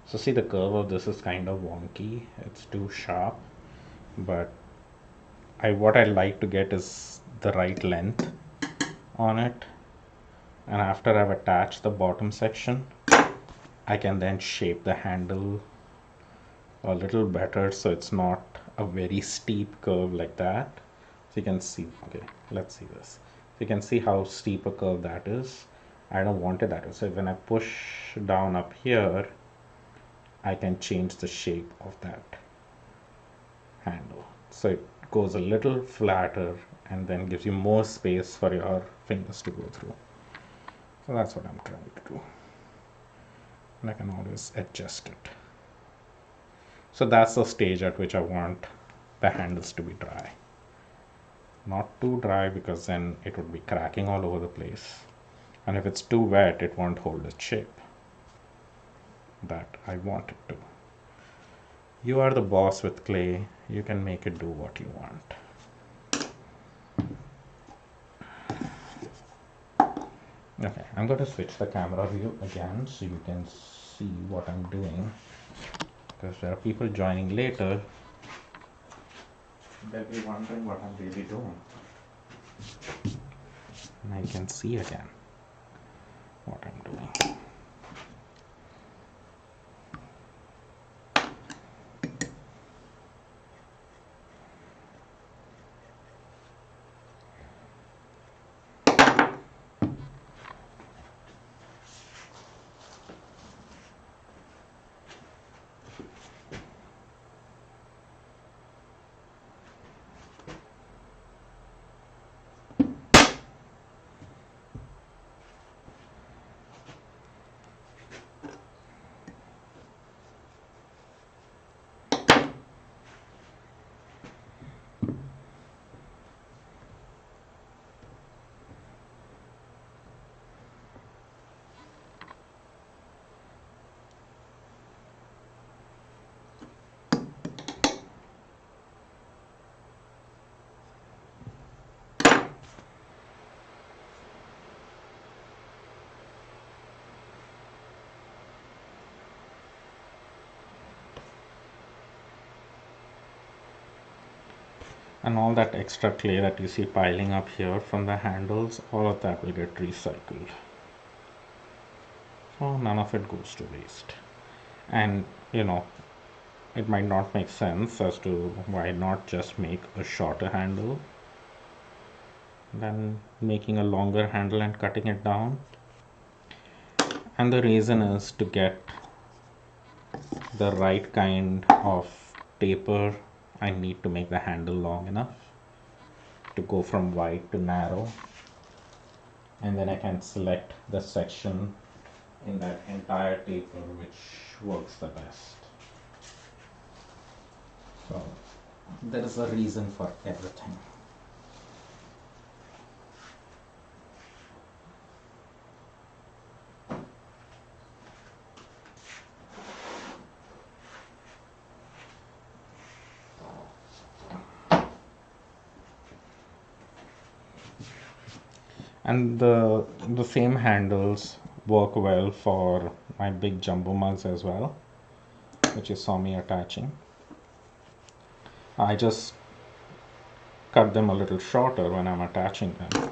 So see, the curve of this is kind of wonky. It's too sharp, but I what I like to get is the right length on it. And after I've attached the bottom section, I can then shape the handle a little better so it's not a very steep curve like that. So you can see, okay, let's see this. So you can see how steep a curve that is. I don't want it that way. So when I push down up here, I can change the shape of that handle. so it goes a little flatter and then gives you more space for your fingers to go through. So that's what I'm trying to do, and I can always adjust it. So that's the stage at which I want the handles to be dry. Not too dry, because then it would be cracking all over the place, and if it's too wet it won't hold its shape that I want it to. You are the boss with clay. You can make it do what you want. Okay, I'm going to switch the camera view again so you can see what I'm doing, because there are people joining later. They'll be wondering what I'm really doing. And I can see again what I'm doing. And all that extra clay that you see piling up here from the handles, all of that will get recycled. So none of it goes to waste. And it might not make sense as to why not just make a shorter handle than making a longer handle and cutting it down. And the reason is to get the right kind of taper. I need to make the handle long enough to go from wide to narrow, and then I can select the section in that entire taper which works the best. So there is a reason for everything. And the same handles work well for my big jumbo mugs as well, which you saw me attaching. I just cut them a little shorter when I'm attaching them.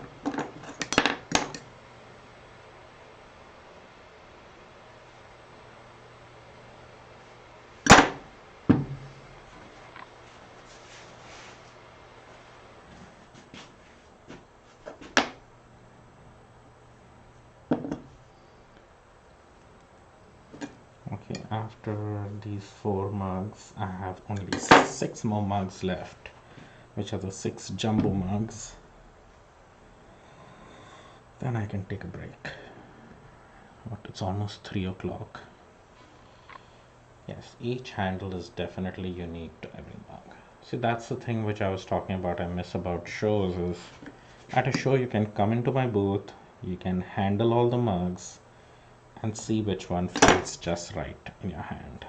Okay, after these 4 mugs, I have only 6 more mugs left, which are the 6 jumbo mugs. Then I can take a break. But it's almost 3 o'clock. Yes, each handle is definitely unique to every mug. See, that's the thing which I was talking about, I miss about shows, is at a show you can come into my booth, you can handle all the mugs, and see which one feels just right in your hand,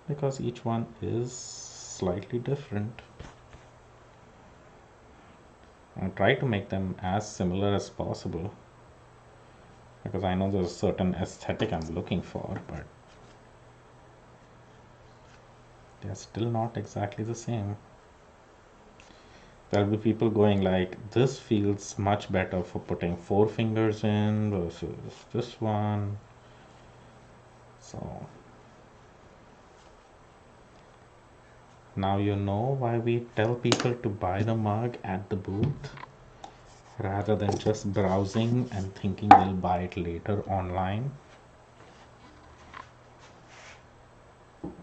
because each one is slightly different. I try to make them as similar as possible, because I know there's a certain aesthetic I'm looking for, but they're still not exactly the same. There'll be people going like, this feels much better for putting 4 fingers in versus this one. So now you know why we tell people to buy the mug at the booth rather than just browsing and thinking they'll buy it later online.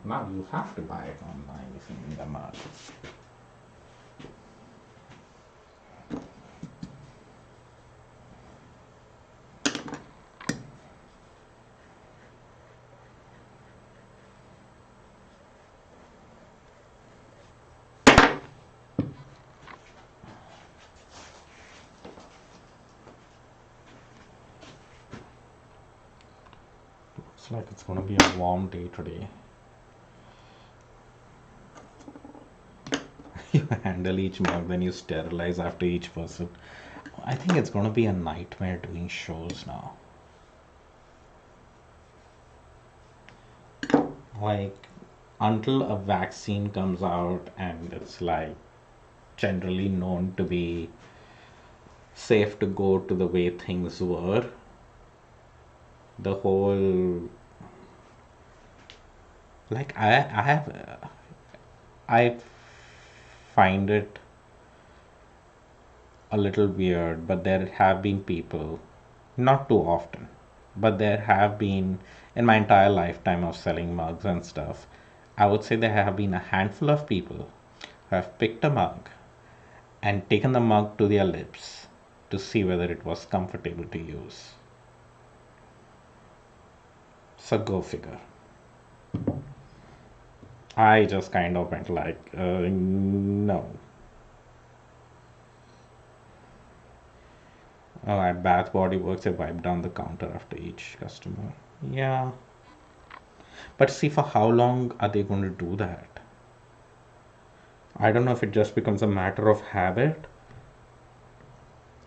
Now you have to buy it online if you need a mug. Looks like it's gonna be a warm day today. You handle each mug, then you sterilize after each person. I think it's gonna be a nightmare doing shows now. Like, until a vaccine comes out and it's like generally known to be safe to go to the way things were, the whole like I find it a little weird, but there have been people, not too often, but there have been in my entire lifetime of selling mugs and stuff. I would say there have been a handful of people who have picked a mug and taken the mug to their lips to see whether it was comfortable to use. So go figure. I just kind of went like, no. Oh, at Bath Body Works, they wipe down the counter after each customer. Yeah. But see, for how long are they going to do that? I don't know if it just becomes a matter of habit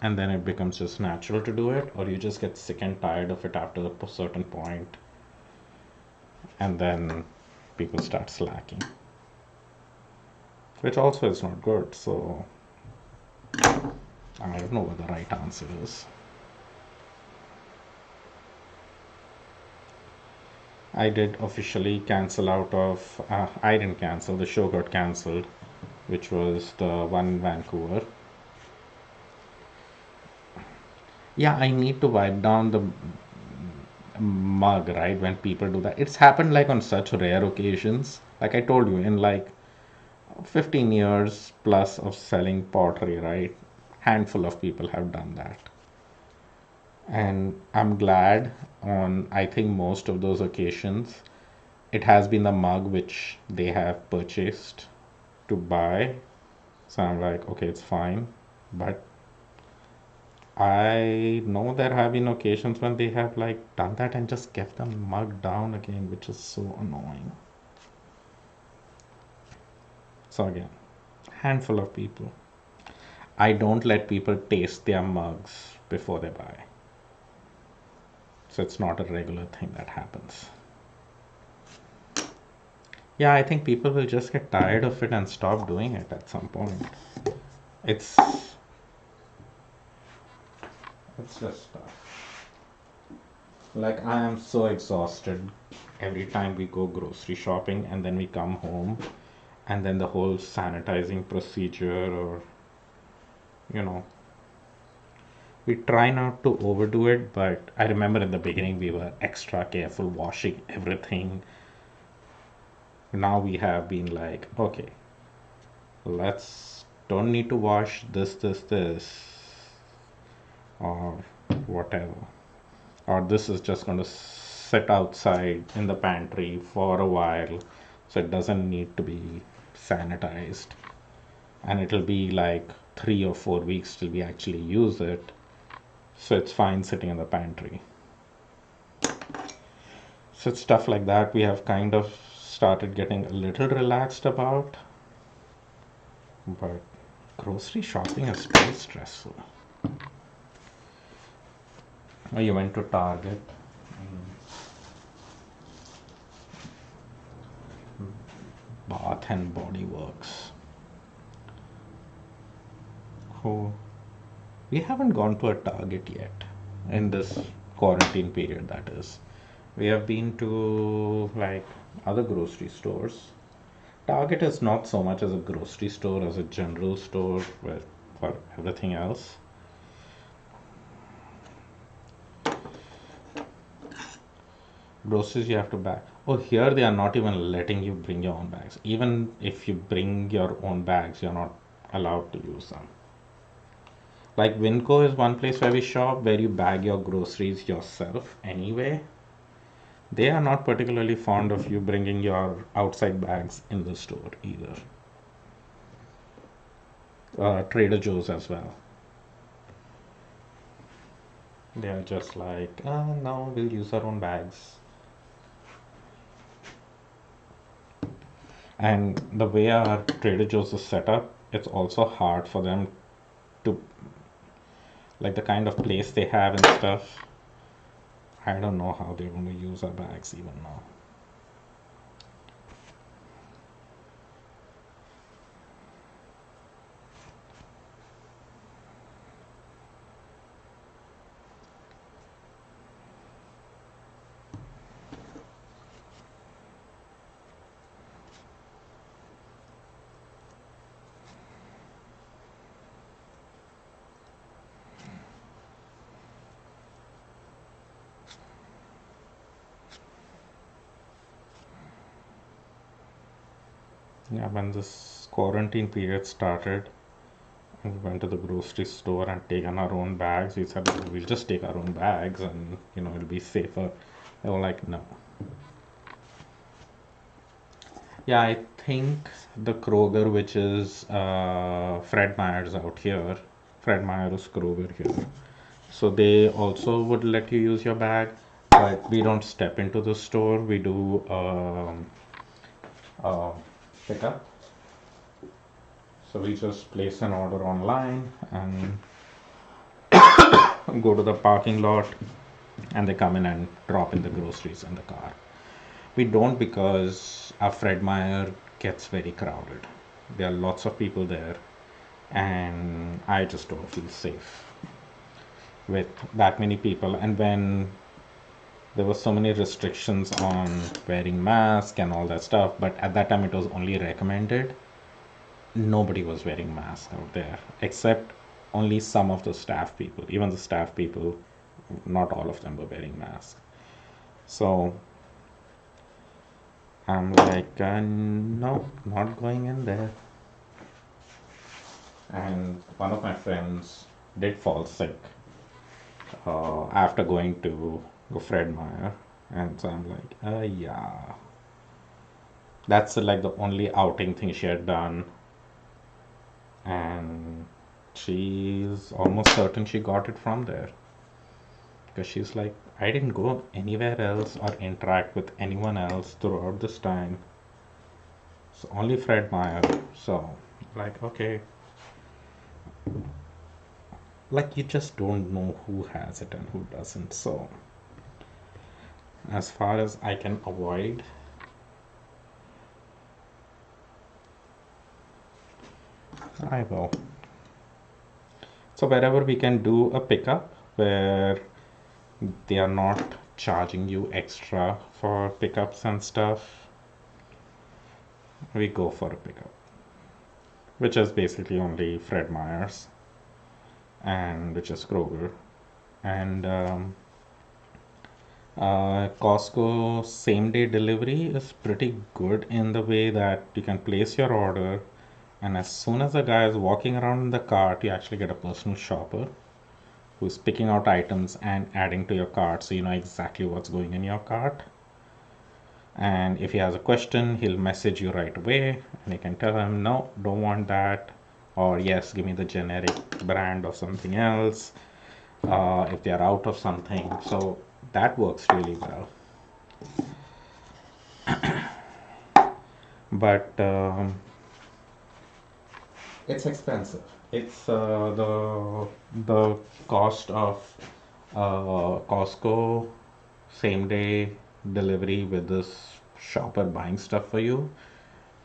and then it becomes just natural to do it, or you just get sick and tired of it after a certain point and then people start slacking, which also is not good. So I don't know what the right answer is. I did officially cancel out of, I didn't cancel, the show got cancelled, which was the one in Vancouver. Yeah, I need to wipe down the mug, right? When people do that, it's happened like on such rare occasions. Like I told you, in like 15 years plus of selling pottery, right? Handful of people have done that. And I'm glad on, I think, most of those occasions, it has been the mug which they have purchased to buy. So I'm like, okay, it's fine. But I know there have been occasions when they have like done that and just kept the mug down again, which is so annoying. So again, handful of people. I don't let people taste their mugs before they buy. So it's not a regular thing that happens. Yeah, I think people will just get tired of it and stop doing it at some point. It's it's just tough. Like I am so exhausted every time we go grocery shopping and then we come home and then the whole sanitizing procedure, or you know, we try not to overdo it, but I remember in the beginning we were extra careful washing everything. Now we have been like, okay, let's don't need to wash this or whatever, or this is just going to sit outside in the pantry for a while, so it doesn't need to be sanitized, and it'll be like 3 or 4 weeks till we actually use it, so it's fine sitting in the pantry. So it's stuff like that we have kind of started getting a little relaxed about, but grocery shopping is pretty stressful. Oh, you went to Target. Bath and Body Works. Oh, we haven't gone to a Target yet in this quarantine period, that is. We have been to like other grocery stores. Target is not so much as a grocery store as a general store with for everything else. Groceries you have to bag. Oh, here they are not even letting you bring your own bags. Even if you bring your own bags, you're not allowed to use them. Like Winco is one place where we shop where you bag your groceries yourself anyway. They are not particularly fond of you bringing your outside bags in the store either. Trader Joe's as well. They are just like, no, we'll use our own bags. And the way our Trader Joe's is set up, it's also hard for them to, like the kind of place they have and stuff. I don't know how they're going to use our bags even now. Yeah, when this quarantine period started, we went to the grocery store and taken our own bags. We said we'll just take our own bags and it'll be safer. They were like, no. Yeah, I think the Kroger, which is Fred Meyer's out here, Fred Meyer is Kroger here. So they also would let you use your bag, but we don't step into the store. We do uh, pickup. So we just place an order online and go to the parking lot, and they come in and drop in the groceries in the car. We don't because our Fred Meyer gets very crowded. There are lots of people there, and I just don't feel safe with that many people. And when there were so many restrictions on wearing mask and all that stuff, but at that time it was only recommended. Nobody was wearing masks out there except only some of the staff people. Even the staff people, not all of them were wearing masks. So I'm like, no, not going in there. And one of my friends did fall sick after going to Fred Meyer, and so I'm like, yeah, that's like the only outing thing she had done, and she's almost certain she got it from there because she's like, I didn't go anywhere else or interact with anyone else throughout this time. It's only Fred Meyer. So, like, okay, like you just don't know who has it and who doesn't. So, as far as I can avoid, I will. So, wherever we can do a pickup where they are not charging you extra for pickups and stuff, we go for a pickup, which is basically only Fred Meyer's and which is Kroger. And Costco same day delivery is pretty good in the way that you can place your order, and as soon as the guy is walking around in the cart, you actually get a personal shopper who's picking out items and adding to your cart so you know exactly what's going in your cart. And if he has a question, he'll message you right away, and you can tell him, no, don't want that, or yes, give me the generic brand of something else, if they are out of something. So that works really well. But it's expensive. It's the cost of Costco same day delivery with this shopper buying stuff for you.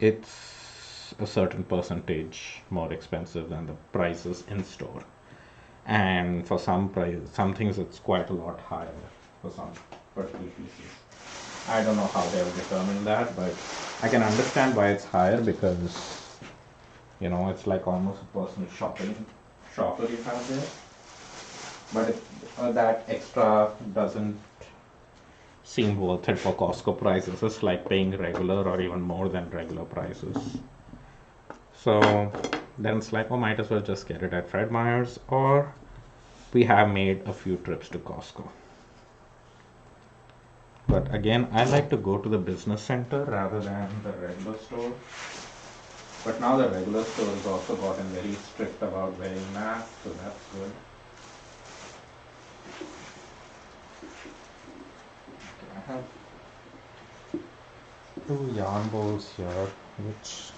It's a certain percentage more expensive than the prices in store. And for some things it's quite a lot higher for some particular pieces. I don't know how they have determined that, but I can understand why it's higher because it's like almost a personal shopper you have there. But that extra doesn't seem worth it for Costco prices. It's like paying regular or even more than regular prices. So then it's like, oh, might as well just get it at Fred Meyer's, or we have made a few trips to Costco. But again, I like to go to the business center rather than the regular store. But now the regular store has also gotten very strict about wearing masks, so that's good. Okay, I have two yarn bowls here. which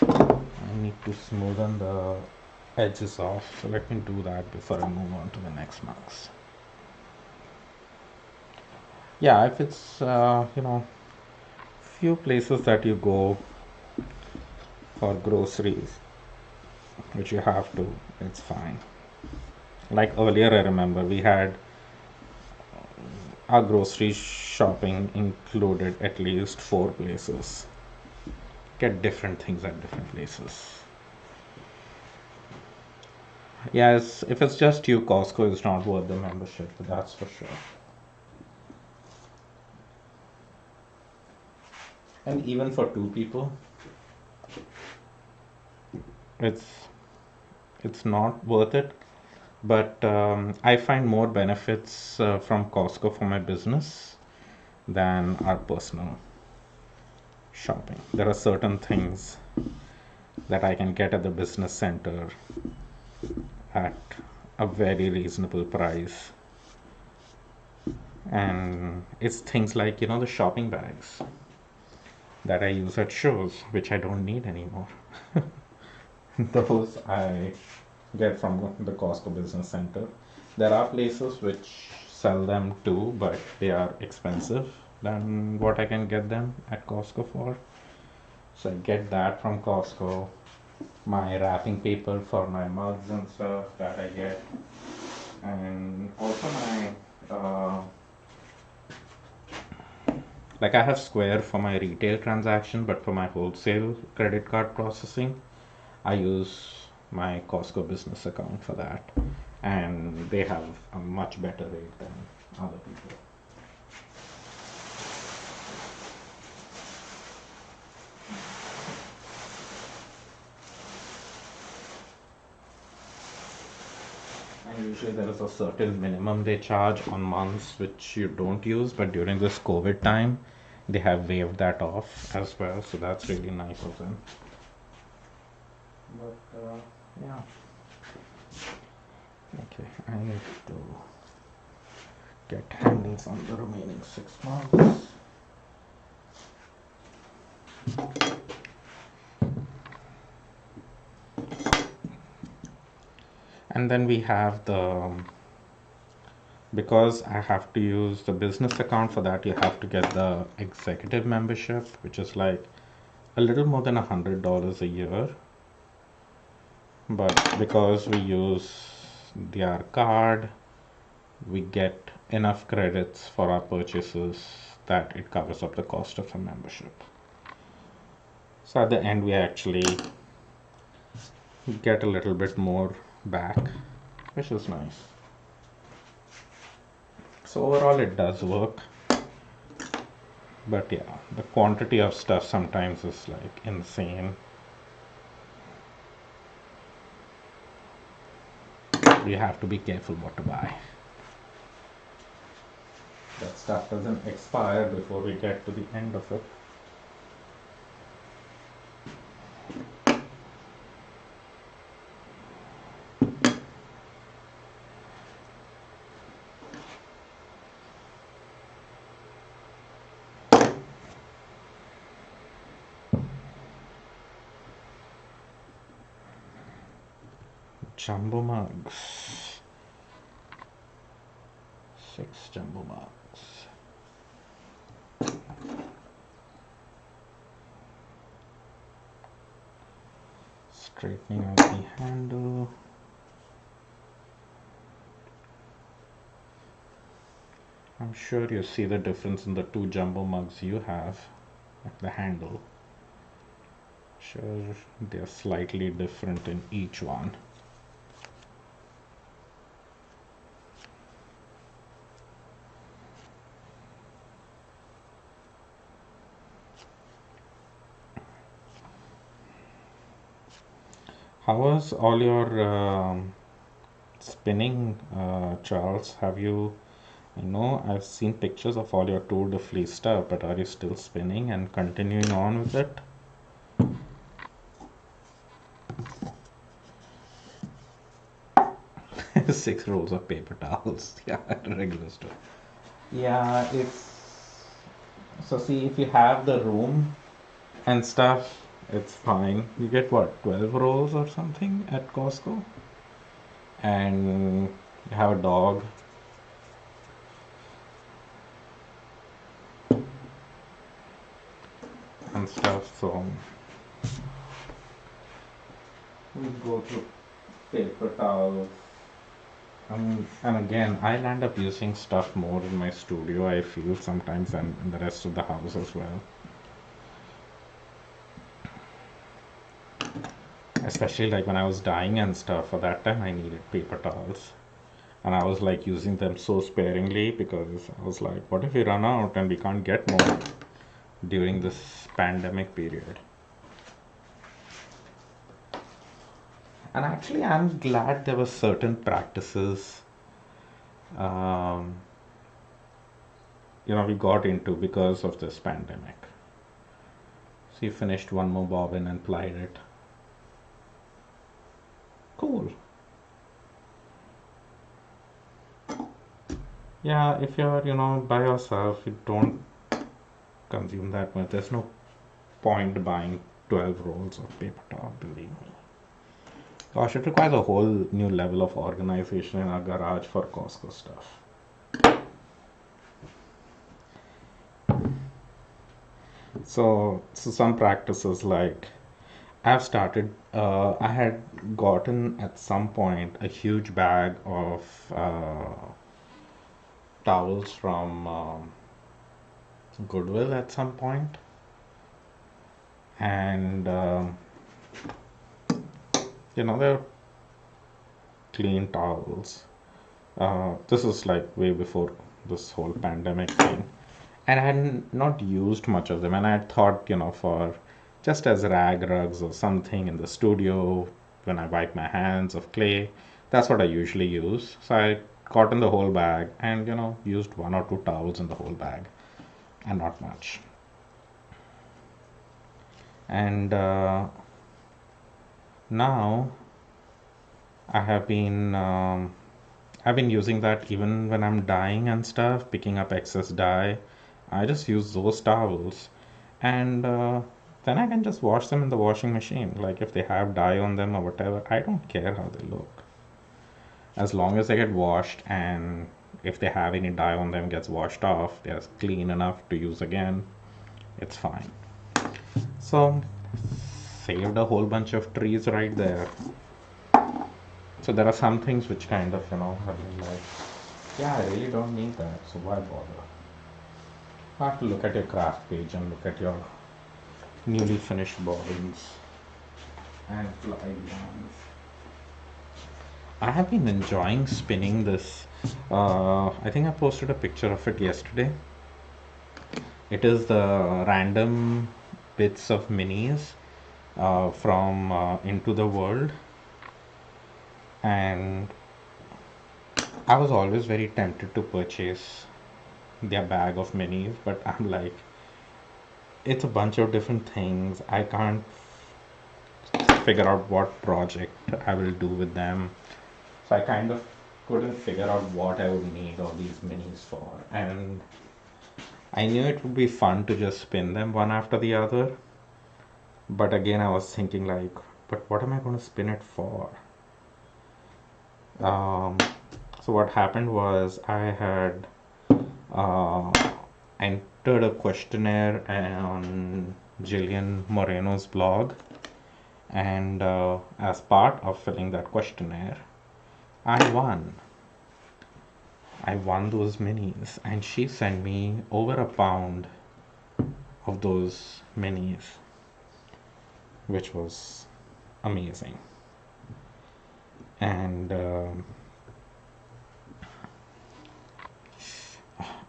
I need to smoothen the edges off. So let me do that before I move on to the next marks. Yeah, if it's few places that you go for groceries, which you have to, it's fine. Like earlier, I remember we had our grocery shopping included at least 4 places. Get different things at different places. Yes, if it's just you, Costco is not worth the membership, that's for sure. And even for 2 people, it's it's not worth it. But I find more benefits from Costco for my business than our personal shopping. There are certain things that I can get at the business center at a very reasonable price. And it's things like, the shopping bags that I use at shows, which I don't need anymore. Those I get from the Costco Business Center. There are places which sell them too, but they are expensive than what I can get them at Costco for. So I get that from Costco. My wrapping paper for my mugs and stuff that I get, and also my like I have Square for my retail transaction, but for my wholesale credit card processing, I use my Costco business account for that, and they have a much better rate than other people. And usually there is a certain minimum they charge on months which you don't use, but during this COVID time, they have waived that off as well, so that's really nice of them. But yeah, okay, I need to get handles on the remaining 6 months. And then we have because I have to use the business account for that, you have to get the executive membership, which is like a little more than $100 a year. But because we use their card, we get enough credits for our purchases that it covers up the cost of a membership. So at the end, we actually get a little bit more back, which is nice. So overall, it does work. But yeah, the quantity of stuff sometimes is like insane. You have to be careful what to buy. That stuff doesn't expire before we get to the end of it. Jumbo mugs. 6 jumbo mugs. Straightening out the handle. I'm sure you see the difference in the 2 jumbo mugs you have, like the handle. Sure, they're slightly different in each one. How was all your spinning, Charles? I know I've seen pictures of all your Tour de Fleece stuff, but are you still spinning and continuing on with it? 6 rolls of paper towels. Yeah, regular stuff. Yeah, it's So see, if you have the room and stuff, it's fine. You get what, 12 rolls or something at Costco? And you have a dog and stuff, so we go through paper towels. And again, I'll end up using stuff more in my studio, I feel, sometimes, than in the rest of the house as well. Especially like when I was dyeing and stuff, for that time I needed paper towels. And I was like using them so sparingly because I was like, what if we run out and we can't get more during this pandemic period? And actually, I'm glad there were certain practices, um, we got into because of this pandemic. So you finished one more bobbin and plied it. Cool. Yeah, if you're, by yourself, you don't consume that much. There's no point buying 12 rolls of paper towel, believe me. Gosh, it requires a whole new level of organization in our garage for Costco stuff. So some practices like I had gotten at some point a huge bag of towels from Goodwill at some point, and they're clean towels. This is like way before this whole pandemic thing, and I had not used much of them, and I had thought, for just as rag rugs or something in the studio when I wipe my hands of clay, that's what I usually use. So I got in the whole bag and used one or two towels in the whole bag, and not much. And now I have been I've been using that even when I'm dyeing and stuff, picking up excess dye. I just use those towels, and then I can just wash them in the washing machine. Like if they have dye on them or whatever, I don't care how they look. As long as they get washed and if they have any dye on them gets washed off, they're clean enough to use again, it's fine. So saved a whole bunch of trees right there. So there are some things which kind of, have been like, yeah, I really don't need that, so why bother? I have to look at your craft page and look at your newly finished bobbins and fly yarns. I have been enjoying spinning this. I think I posted a picture of it yesterday. It is the random bits of minis from Into the World, and I was always very tempted to purchase their bag of minis, but I'm like, it's a bunch of different things. I can't figure out what project I will do with them. So I kind of couldn't figure out what I would need all these minis for. And I knew it would be fun to just spin them one after the other. But again, I was thinking like, but what am I going to spin it for? Um, so what happened was I had uh, entered a questionnaire on Jillian Moreno's blog, and as part of filling that questionnaire, I won. I won those minis, and she sent me over a pound of those minis, which was amazing. And I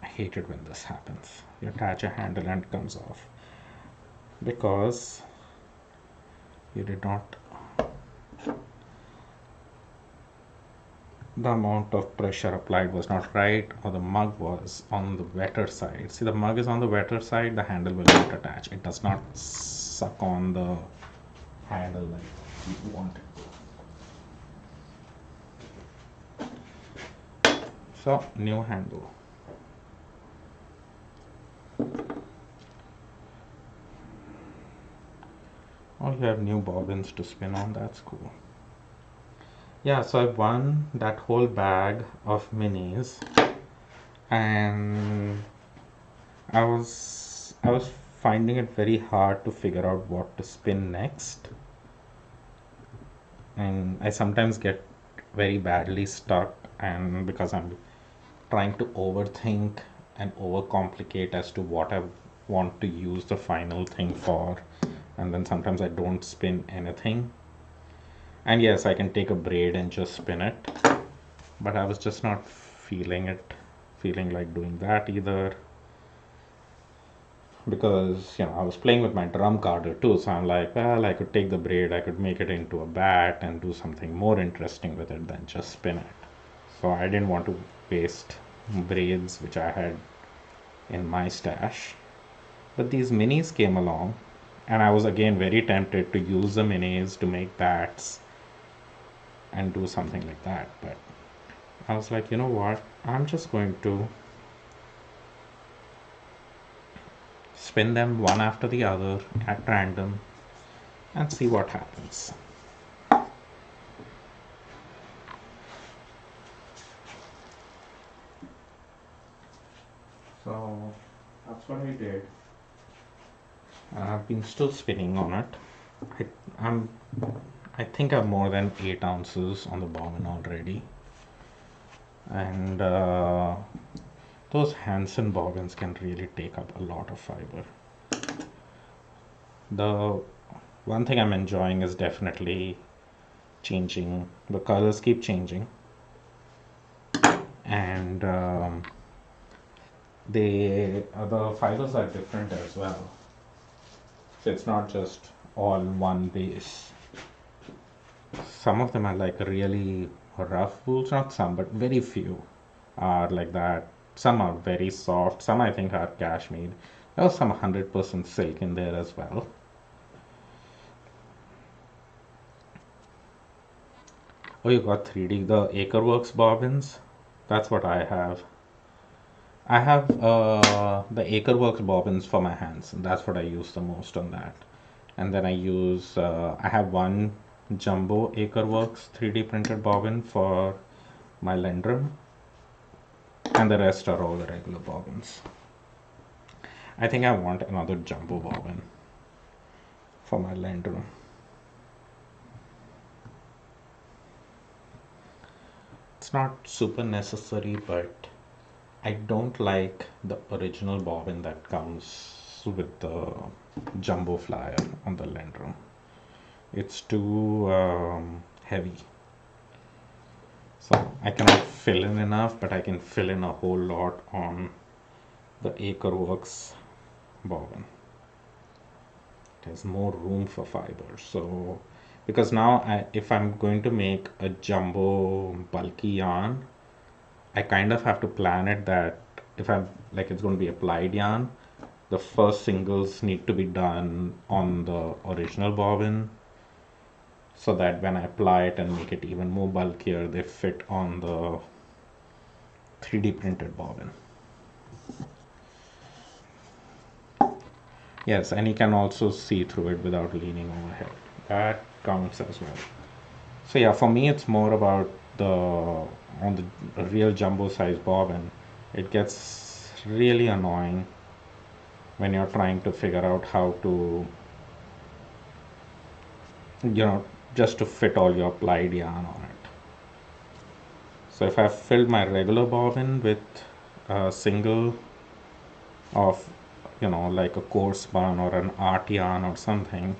hate it when this happens. You attach a handle and it comes off because you did not. The amount of pressure applied was not right, or the mug was on the wetter side. See, the mug is on the wetter side, the handle will not attach. It does not suck on the handle like you want it. So, new handle. Oh, you have new bobbins to spin on. That's cool. Yeah, so I won that whole bag of minis, and I was finding it very hard to figure out what to spin next, and I sometimes get very badly stuck, and because I'm trying to overthink and overcomplicate as to what I want to use the final thing for, and then sometimes I don't spin anything. And yes, I can take a braid and just spin it, but I was just not feeling like doing that either, because I was playing with my drum carder too, so I'm like, well, I could take the braid, I could make it into a bat and do something more interesting with it than just spin it. So I didn't want to waste braids which I had in my stash. But these minis came along, and I was again very tempted to use the minis to make bats and do something like that. But I was like, you know what? I'm just going to spin them one after the other at random and see what happens. So that's what I did. I've been still spinning on it. I, I'm, I think I'm more than 8 ounces on the bobbin already. And those Hansen bobbins can really take up a lot of fiber. The one thing I'm enjoying is definitely changing. The colors keep changing, and the fibers are different as well. So it's not just all one base. Some of them are like really rough wools, not some, but very few are like that. Some are very soft. Some I think are cashmere. There was some 100% silk in there as well. Oh, you got 3D, the Acreworks bobbins? That's what I have. I have the Acreworks bobbins for my hands, and that's what I use the most on that. And then I have one jumbo Acreworks 3D printed bobbin for my Lendrum, and the rest are all the regular bobbins. I think I want another jumbo bobbin for my Lendrum. It's not super necessary, but I don't like the original bobbin that comes with the jumbo flyer on the Lendrum. It's too heavy. So I cannot fill in enough, but I can fill in a whole lot on the Acreworks bobbin. There's more room for fiber. So because now if I'm going to make a jumbo bulky yarn, I kind of have to plan it that if I'm like it's going to be applied yarn, the first singles need to be done on the original bobbin, so that when I apply it and make it even more bulkier, they fit on the 3D printed bobbin. Yes, and you can also see through it without leaning overhead. That counts as well. So yeah, for me it's more about on the real jumbo size bobbin. It gets really annoying when you're trying to figure out how to, just to fit all your applied yarn on it. So if I've filled my regular bobbin with a single of, like a coarse spun or an art yarn or something,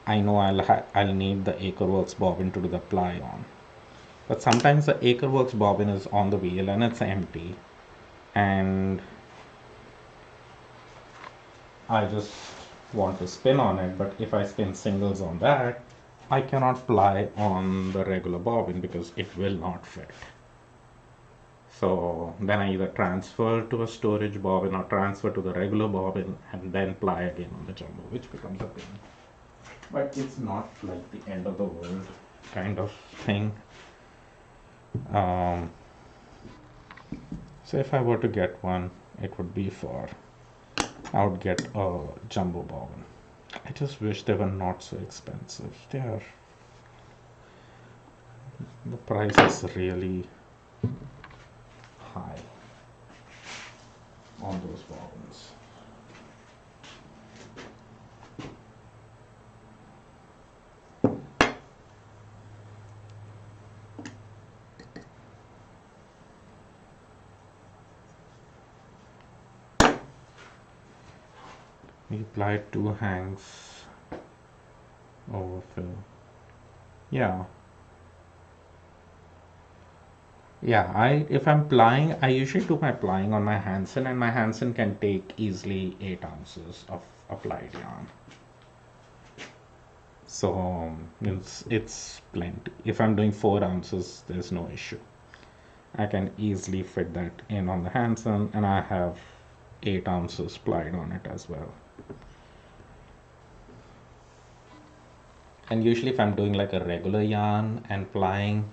I know I'll need the Acreworks bobbin to do the ply on. But sometimes the Acreworks bobbin is on the wheel and it's empty, and I just want to spin on it. But if I spin singles on that, I cannot ply on the regular bobbin because it will not fit. So then I either transfer to a storage bobbin or transfer to the regular bobbin and then ply again on the jumbo, which becomes a pain. But it's not like the end of the world kind of thing. So if I were to get one, it would be I would get a jumbo bobbin. I just wish they were not so expensive. The price is really high on those bobbins. We applied 2 hangs overfill. Yeah. Yeah, if I'm plying, I usually do my plying on my Hansen, and my Hansen can take easily 8 ounces of applied yarn. So it's plenty. If I'm doing 4 ounces, there's no issue. I can easily fit that in on the Hansen, and I have 8 ounces plied on it as well. And usually if I'm doing like a regular yarn and plying,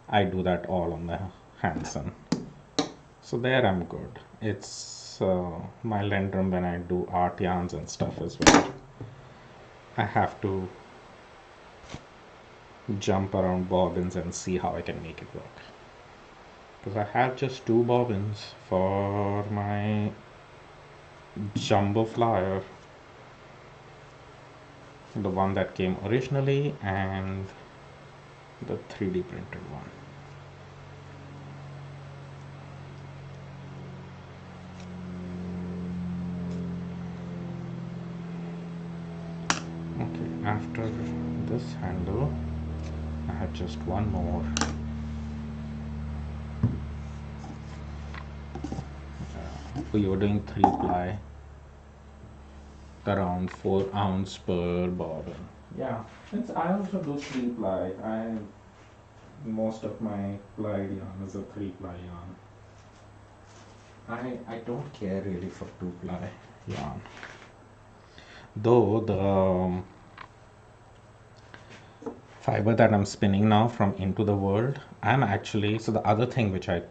I do that all on the Hansen. So there I'm good. It's my Lendrum when I do art yarns and stuff as well. I have to jump around bobbins and see how I can make it work. Because I have just 2 bobbins for my jumbo flyer. The one that came originally and the 3D printed one. Okay, after this handle, I have just one more. We were doing 3 ply, around 4 ounce per bobbin. Yeah, since I also do 3 ply, most of my plied yarn is a 3 ply yarn. I don't care really for 2 ply yarn. Though the fiber that I'm spinning now from Into the World, I'm actually, so the other thing which I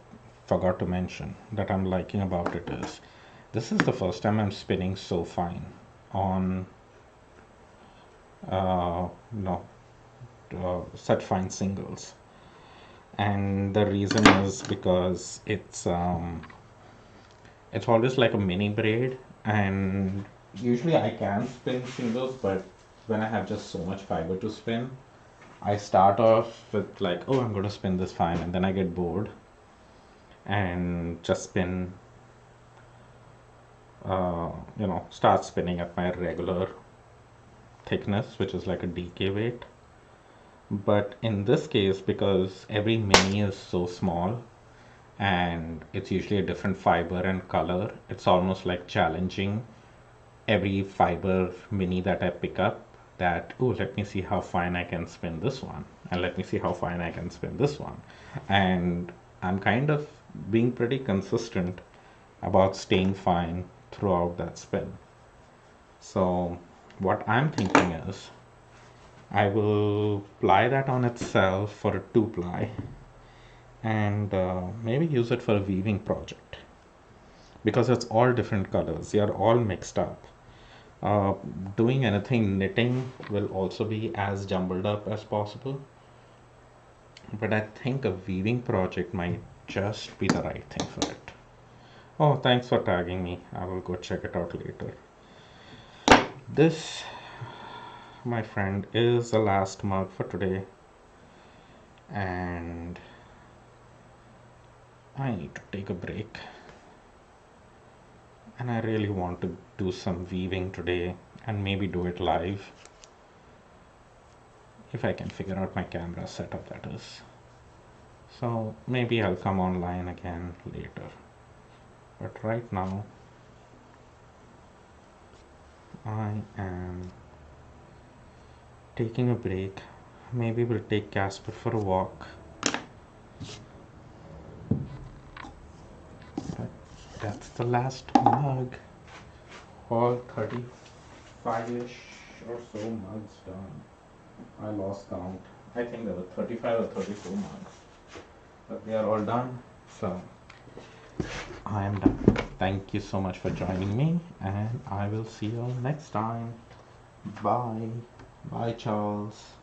forgot to mention that I'm liking about it is, this is the first time I'm spinning so fine on such fine singles. And the reason is because it's always like a mini braid, and usually I can spin singles, but when I have just so much fiber to spin, I start off with like, oh, I'm going to spin this fine, and then I get bored and just spin, start spinning at my regular thickness, which is like a DK weight. But in this case, because every mini is so small and it's usually a different fiber and color, it's almost like challenging every fiber mini that I pick up, that, oh, let me see how fine I can spin this one, and let me see how fine I can spin this one. And I'm kind of being pretty consistent about staying fine throughout that spin. So what I'm thinking is, I will ply that on itself for a 2 ply, and maybe use it for a weaving project, because it's all different colors, they are all mixed up. uh, Doing anything knitting will also be as jumbled up as possible, but I think a weaving project might just be the right thing for it. Oh, thanks for tagging me. I will go check it out later. This, my friend, is the last mug for today, and I need to take a break. And I really want to do some weaving today and maybe do it live. If I can figure out my camera setup, that is. So maybe I'll come online again later. But right now, I am taking a break. Maybe we'll take Casper for a walk. But that's the last mug. All 35-ish or so mugs done. I lost count. I think there were 35 or 34 mugs. But they are all done. So I am done. Thank you so much for joining me, and I will see you all next time. Bye. Bye, Charles.